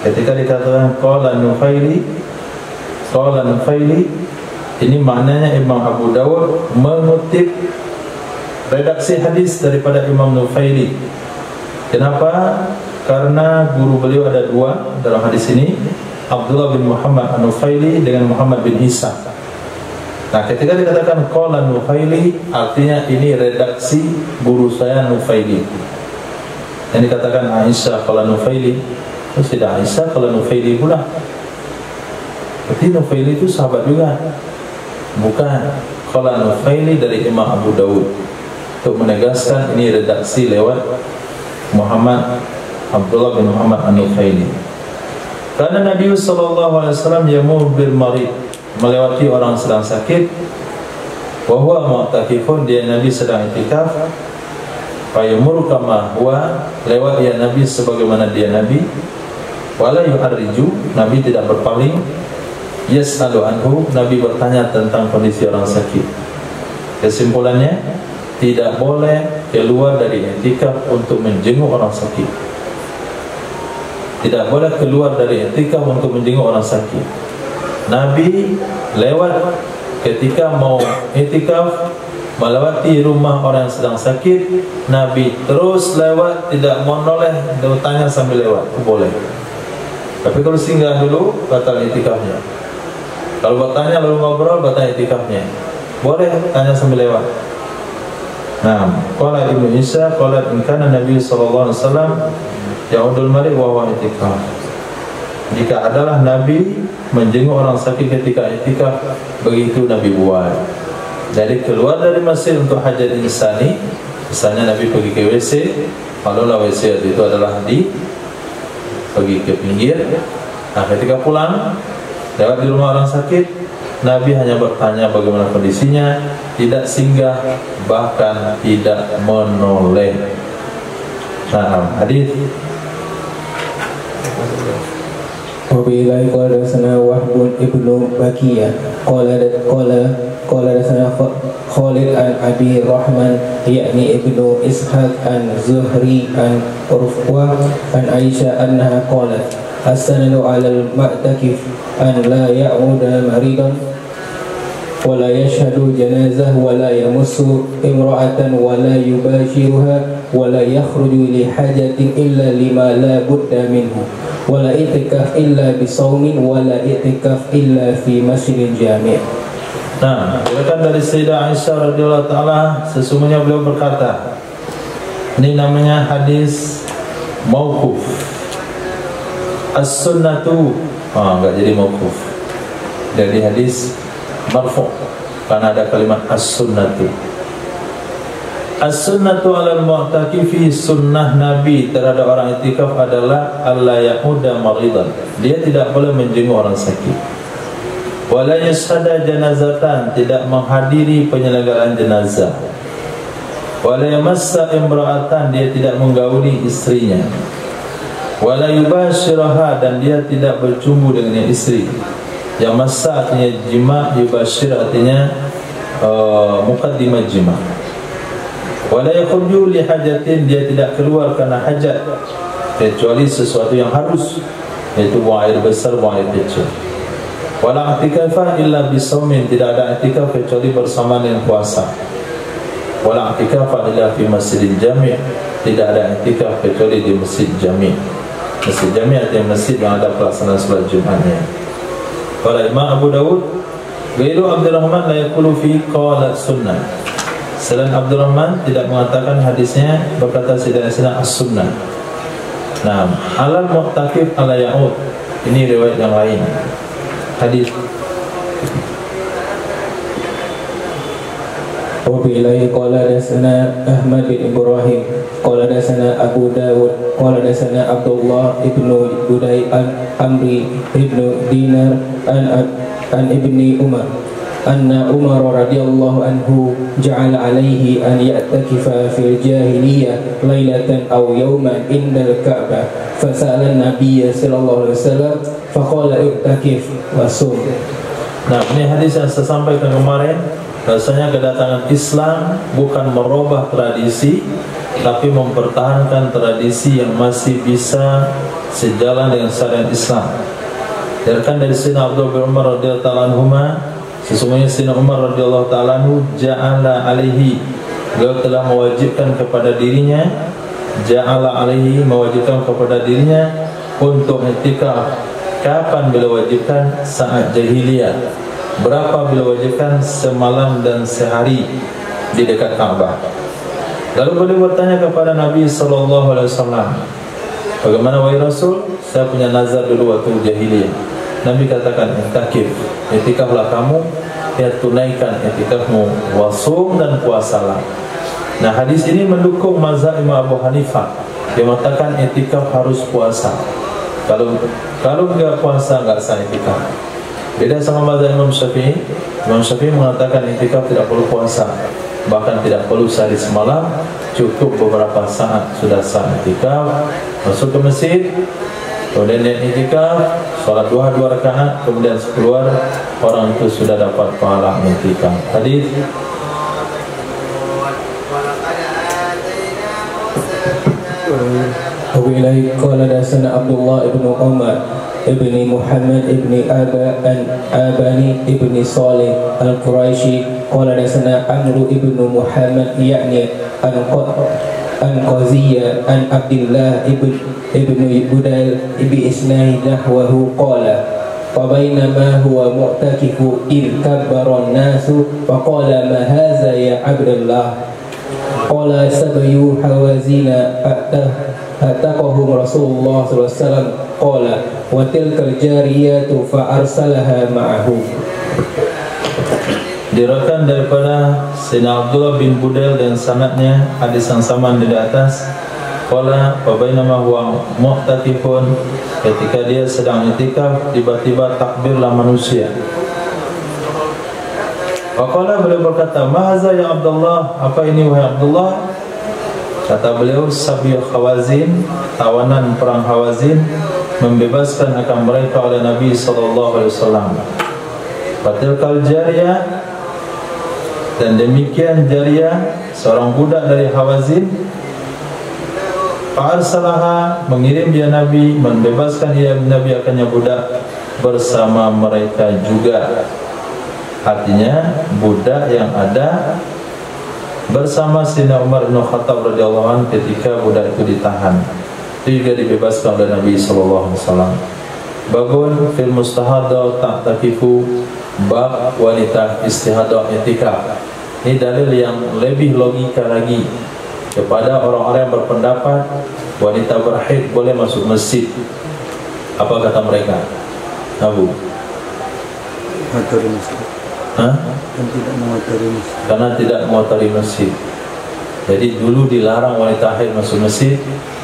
ketika dikatakan qala Nufaili, ini maknanya Imam Abu Dawud mengutip redaksi hadis daripada Imam Nufaili. Kenapa? karena guru beliau ada dua dalam hadis ini, Abdullah bin Muhammad An-Nufaili dengan Muhammad bin Isa. Nah, ketika dikatakan qala Nufaili, artinya ini redaksi guru saya Nufaili. Yang dikatakan Aisyah qala Nufaili, terus tidak Aisyah qala Nufaili pula. Berarti Nufaili itu sahabat juga? Bukan. Qala Nufaili dari Imam Abu Dawud, untuk menegaskan ini redaksi lewat Muhammad Abdullah bin Muhammad An-Nufaili. Karena Nabi SAW yamur bil marid, melewati orang sedang sakit, wa huwa mu'takifun, dia Nabi sedang iktikaf, fa yamur kama huwa, lewat ya Nabi sebagaimana dia Nabi, wala yuharriju, Nabi tidak berpaling, yas'alu anhu, Nabi bertanya tentang kondisi orang sakit. Kesimpulannya, tidak boleh keluar dari iktikaf untuk menjenguk orang sakit. Tidak boleh keluar dari iktikaf untuk menjenguk orang sakit. Nabi lewat ketika mau iktikaf, melewati rumah orang yang sedang sakit, Nabi terus lewat, tidak mau noleh, tanya sambil lewat, itu boleh. Tapi kalau singgah dulu, batal iktikafnya. Kalau bertanya lalu ngobrol, batal iktikafnya. Boleh tanya sambil lewat. Nah, qala Ibnu Isa qala in kana Nabi sallallahu alaihi wasallam ya'udul marid wa huwa i'tikaf. Jika adalah Nabi menjenguk orang sakit ketika i'tikaf, begitu Nabi buat. Jadi keluar dari masjid untuk hajat insani, misalnya Nabi pergi ke WC, kalau WC itu adalah pergi ke pinggir. Nah, ketika pulang lewat di rumah orang sakit, Nabi hanya bertanya bagaimana kondisinya, tidak singgah, bahkan tidak menoleh. Nah, hadis Wabillahi qala sana Wahbun ibnu Bakiyah qala sana Khalid an Abi Rahman yakni ibnu Ishaq an Zuhri an Urfwah an Aisyah annaha qalat as-sanadu 'ala al-mu'takif an la ya'uda maridan wa la yashhadu janazah wa la yamussu imra'atan wa la yubashiruha wa la yakhruju li hajatin illa lima la budda minhu wa la i'tikaf illa bi shaumin wa la i'tikaf illa fi masjidil jami'. Nah, diriwayatkan dari Sayyidah Aisyah radhiyallahu taala, sesungguhnya beliau berkata, ini namanya hadis mauquf. As-sunnatu, enggak jadi mauquf. Jadi hadis marfu' karena ada kalimat as-sunnatu. As-sunnatu 'alal mu'takifi, sunnah Nabi terhadap orang iktikaf adalah alla yahuda maridan. Dia tidak boleh menjenguk orang sakit. Wala yashhada janazatan, tidak menghadiri penyelenggaraan jenazah. Wala yamassa imra'atan, dia tidak menggauli istrinya. Wala yubashiraha, dan dia tidak bercumbu dengan istri. Yang massa artinya jima, yubashir artinya muqaddimah jima. Wala yakhruju li hajatin, dia tidak keluar karena hajat, kecuali sesuatu yang harus, yaitu buang air besar, buang air kecil. Wala i'tikafah illa bisaumin, tidak ada i'tikaf kecuali bersama dengan puasa. Wala i'tikafah illa fi masjidil jami', tidak ada i'tikaf kecuali di masjid jami'. Masjid jami' artinya masjid yang ada pelaksanaan salat Jumatnya. Wala Imam Abu Dawud ghairu Abdurrahman la yaqulu fi qala sunnah. Selain Abdurrahman tidak mengatakan hadisnya berkata sidana as-sunnah. Nah, alal mu'takif ala ya'ud, ini riwayat yang lain. Hadis Wabillahi qala dasana Ahmad bin Ibrahim qala dasana Abu Dawud qala dasana Abdullah ibnu Budai Amri ibnu Dinar an ibni Umar anna Umar radhiyallahu anhu ja'ala alaihi an ya'takifa fil jahiliyah lailatan aw yawman indal Ka'bah fasa'ala an-nabiy sallallahu alaihi wasallam faqala i'takif wa sum. Nah, ini hadis yang saya sampaikan kemarin, rasanya kedatangan Islam bukan merubah tradisi, tapi mempertahankan tradisi yang masih bisa sejalan dengan syariat Islam. Diriwayatkan dari Sayyidina Abdullah bin Umar radhiyallahu anhu, sesungguhnya Sayyidina Umar radhiyallahu ta'ala anhu ja'ala alaihi, beliau telah mewajibkan kepada dirinya ja'ala alaihi, mewajibkan kepada dirinya untuk i'tikaf. Kapan beliau wajibkan? Saat jahiliyah. Berapa beliau wajibkan? Semalam dan sehari di dekat Ka'bah. Lalu beliau bertanya kepada Nabi SAW, bagaimana wahai Rasul? Saya punya nazar dulu waktu jahiliyah. Nabi katakan, i'tikaf, i'tikaflah kamu, ya tunaikan i'tikafmu, wasum dan puasalah. Nah, hadis ini mendukung mazhab Imam Abu Hanifah yang mengatakan i'tikaf harus puasa. Kalau enggak puasa enggak sah i'tikaf. Beda sama mazhab Imam Syafi'i. Imam Syafi'i mengatakan i'tikaf tidak perlu puasa, bahkan tidak perlu sehari semalam, cukup beberapa saat sudah sah i'tikaf. Masuk ke masjid, kemudian niat i'tikaf, salat duha 2 rakaat, kemudian keluar, orang itu sudah dapat pahala i'tikaf. Hadis وإليه قال حدثنا عبد الله بن عمر ابن محمد ابن آباني ابن صالح القريشي قال حدثنا عمرو ابن محمد يعني عن قزية عن عبد الله ابن بديل بإسناد نحوه قال فبينما هو معتكف إذ كبر الناس فقال ما هذا يا عبد الله قال سبي حوازين أتقهم رسول الله صلى الله عليه وسلم قال وتلك الجاريات فأرسلها معه. Diriwayatkan daripada Sayyidina Abdullah bin Budail dan sanadnya hadis yang sama di atas. Qala fa bainama huwa mu'takifun, ketika dia sedang i'tikaf tiba-tiba takbirlah manusia. Faqala, beliau berkata, "Mahaza ya Abdullah?" Apa ini wahai Abdullah? Kata beliau, Sabi Khawazin, tawanan perang Hawazin, membebaskan akan mereka oleh Nabi SAW. Fatilkal Jariyah, dan demikian Jariyah, seorang budak dari Hawazin, Fa'arsalaha, mengirim dia Nabi, membebaskan dia Nabi akannya budak bersama mereka juga. Artinya budak yang ada bersama Sayyidina Umar bin Khattab radhiyallahu anhu ketika budak itu ditahan, itu juga dibebaskan oleh Nabi sallallahu alaihi wasallam. Babun fil mustahadah ta'takifu, bab wanita istihadah i'tikaf. Ini dalil yang lebih logika lagi kepada orang-orang yang berpendapat wanita berhaid boleh masuk masjid. Apa kata mereka? Abu? Mengotori masjid. Karena tidak mengotori masjid. Jadi dulu dilarang wanita haid masuk masjid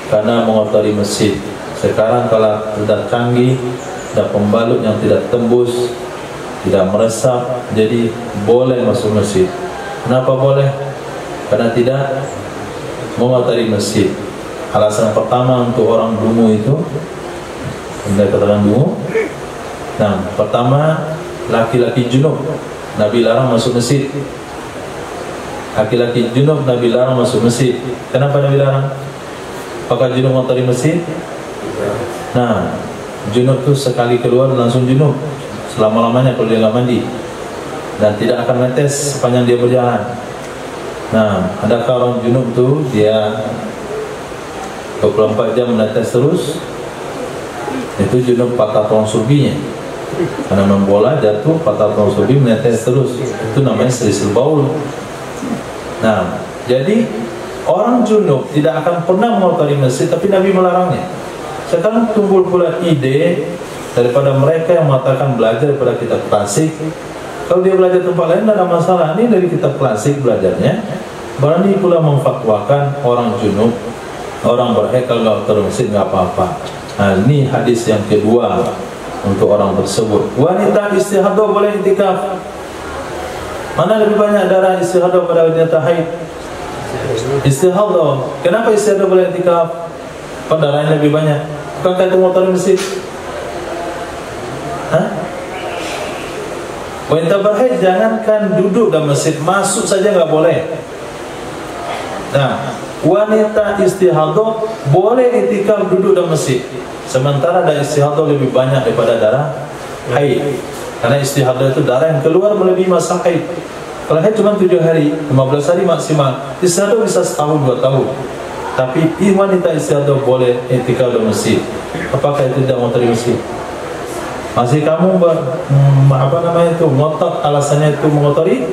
karena mengotori masjid. Sekarang kalau sudah canggih, ada pembalut yang tidak tembus, tidak meresap, jadi boleh masuk masjid. Kenapa boleh? Karena tidak mengotori masjid. Alasan pertama untuk orang dungu itu, anda katakan dungu. Nah, pertama, laki-laki junub Nabi larang masuk masjid. Laki-laki junub Nabi larang masuk masjid. Kenapa Nabi larang? Apakah junub mengotori masjid? Nah, junub itu sekali keluar langsung junub selama-lamanya kalau dia nggak mandi, dan tidak akan menetes sepanjang dia berjalan. Nah, adakah orang junub tuh dia 24 jam menetes terus? Itu junub patah tulang sulbinya. Karena main bola jatuh patah tulang sulbi menetes terus. Itu namanya selisil baul. Nah, jadi orang junub tidak akan pernah mengotori masjid, tapi Nabi melarangnya. Sekarang timbul pula ide daripada mereka yang mengatakan belajar daripada kitab klasik. Kalau dia belajar tempat lain tidak ada masalah. Ini dari kitab klasik belajarnya. Berani pula memfatwakan orang junub, orang berhaid kalau nggak mengotori masjid nggak apa-apa. Nah, ini hadis yang kedua untuk orang tersebut. Wanita istihadah boleh i'tikaf. Mana lebih banyak darah istihadah pada wanita haid? Istihadah. Kenapa istihadah boleh i'tikaf? Kalau darahnya lebih banyak, bukankah itu mengotori masjid? Wanita berhaid jangankan duduk dalam masjid, masuk saja nggak boleh. Nah, wanita istihadah boleh i'tikaf duduk dalam masjid. Sementara darah istihadah lebih banyak daripada darah haid. Karena istihadah itu darah yang keluar melebihi masa haid. Kalau haid cuma 7 hari, 15 hari maksimal. Istihadah bisa setahun 2 tahun. Tapi wanita istihadah boleh etika di masjid. Apakah itu tidak mengotori masjid? Masih kamu ngotot alasannya itu mengotori?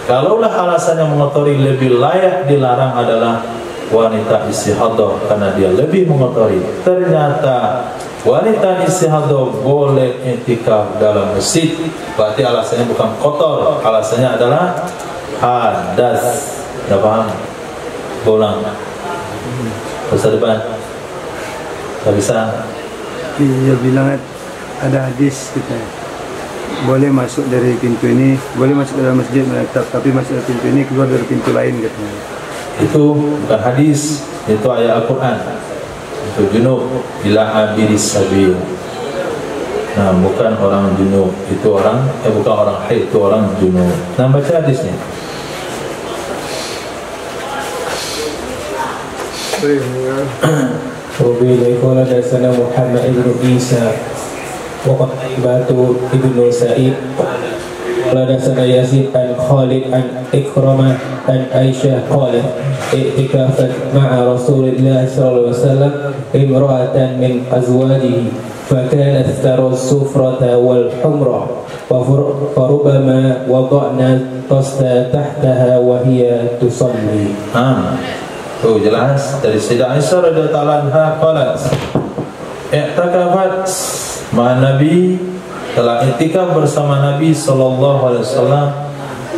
Kalaulah alasannya mengotori, lebih layak dilarang adalah wanita istihadah karena dia lebih mengotori. Ternyata wanita istihadah boleh etika dalam masjid. Berarti alasannya bukan kotor, alasannya adalah hadas. Tidak paham? Pulang masa depan tak bisa. Dia bilang ada hadis kita boleh masuk dari pintu ini, boleh masuk dalam masjid menetap, tapi masuk dari pintu ini keluar dari pintu lain katanya. Itu bukan hadis, itu ayat Al-Quran. Itu junub ila abiris sabil. Nah, bukan orang junub, itu orang bukan orang haid, itu orang junub. Nah, baca hadisnya. وبه قال حدثنا محمد بن عيسى وقتيبة بن سعيد قال حدثنا يزيد عن خالد عن إكرمة عن عائشة قالت اعتكفت مع رسول الله صلى الله عليه وسلم امرأة من أزواجه فكانت ترى السفرة والحمرة فربما وضعنا الطست تحتها وهي تصلي. Tuh jelas dari Sayyidah Aisyah radhiyallahu anha qalat i'takafat ma Nabi, telah i'tikaf bersama Nabi sallallahu alaihi wasallam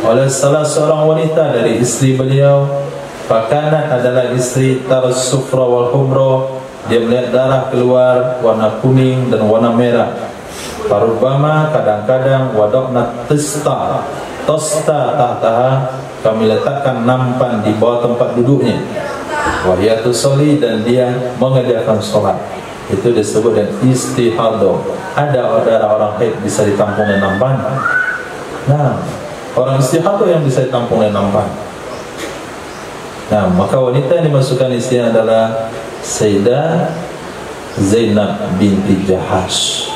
oleh salah seorang wanita dari istri beliau. Fakana adalah istri tarus sufra wal humra, dia melihat darah keluar warna kuning dan warna merah. Parubama kadang-kadang wadokna tosta tahtaha, kami letakkan nampan di bawah tempat duduknya. Wahiyatu soli, dan dia mengerjakan sholat. Itu disebut dengan istihadah. Ada darah orang haid bisa ditampung dengan nampan. Nah, orang istihadah yang bisa ditampung dengan nampan. Nah, maka wanita yang dimasukkan istihadah adalah Sayyidah Zainab binti Jahash.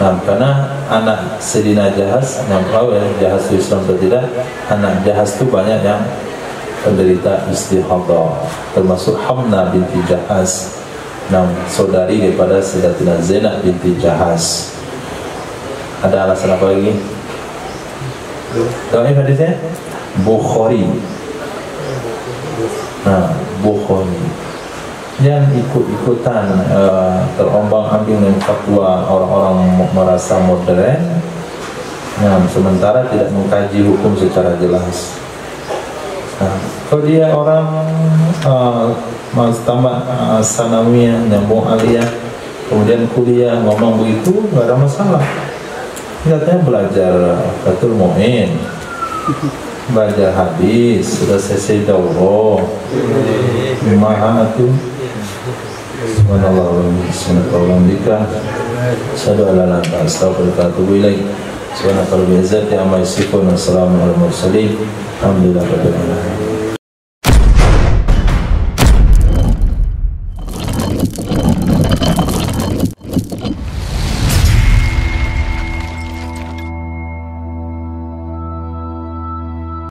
Nah, karena anak Sayyidina Jahash, yang tahu ya Jahash itu Islam atau tidak, anak Jahash itu banyak yang penderita istihadah, termasuk Hamna binti Jahash, saudari daripada Sayyidatina Zainab binti Jahash. Ada alasan apa lagi? Tahu ini hadisnya? Bukhari. Nah, Bukhari. Jangan ikut-ikutan terombang-ambing dengan fatwa orang-orang merasa modern. Nah, sementara tidak mengkaji hukum secara jelas. Nah, kalau dia orang tamat sanawiyah, nyambung aliyah, kemudian kuliah ngomong begitu, nggak ada masalah. Katanya belajar Fathul Mu'in, belajar hadis, sudah selesai daurah, maha itu. Subhanallah wa bihamdika, asyhadu an la ilaha illa anta, astaghfiruka wa atubu ilaik. Subhanaka rabbil izzati amma yasifun, wassalamu alal mursalin, alhamdulillahi rabbil alamin.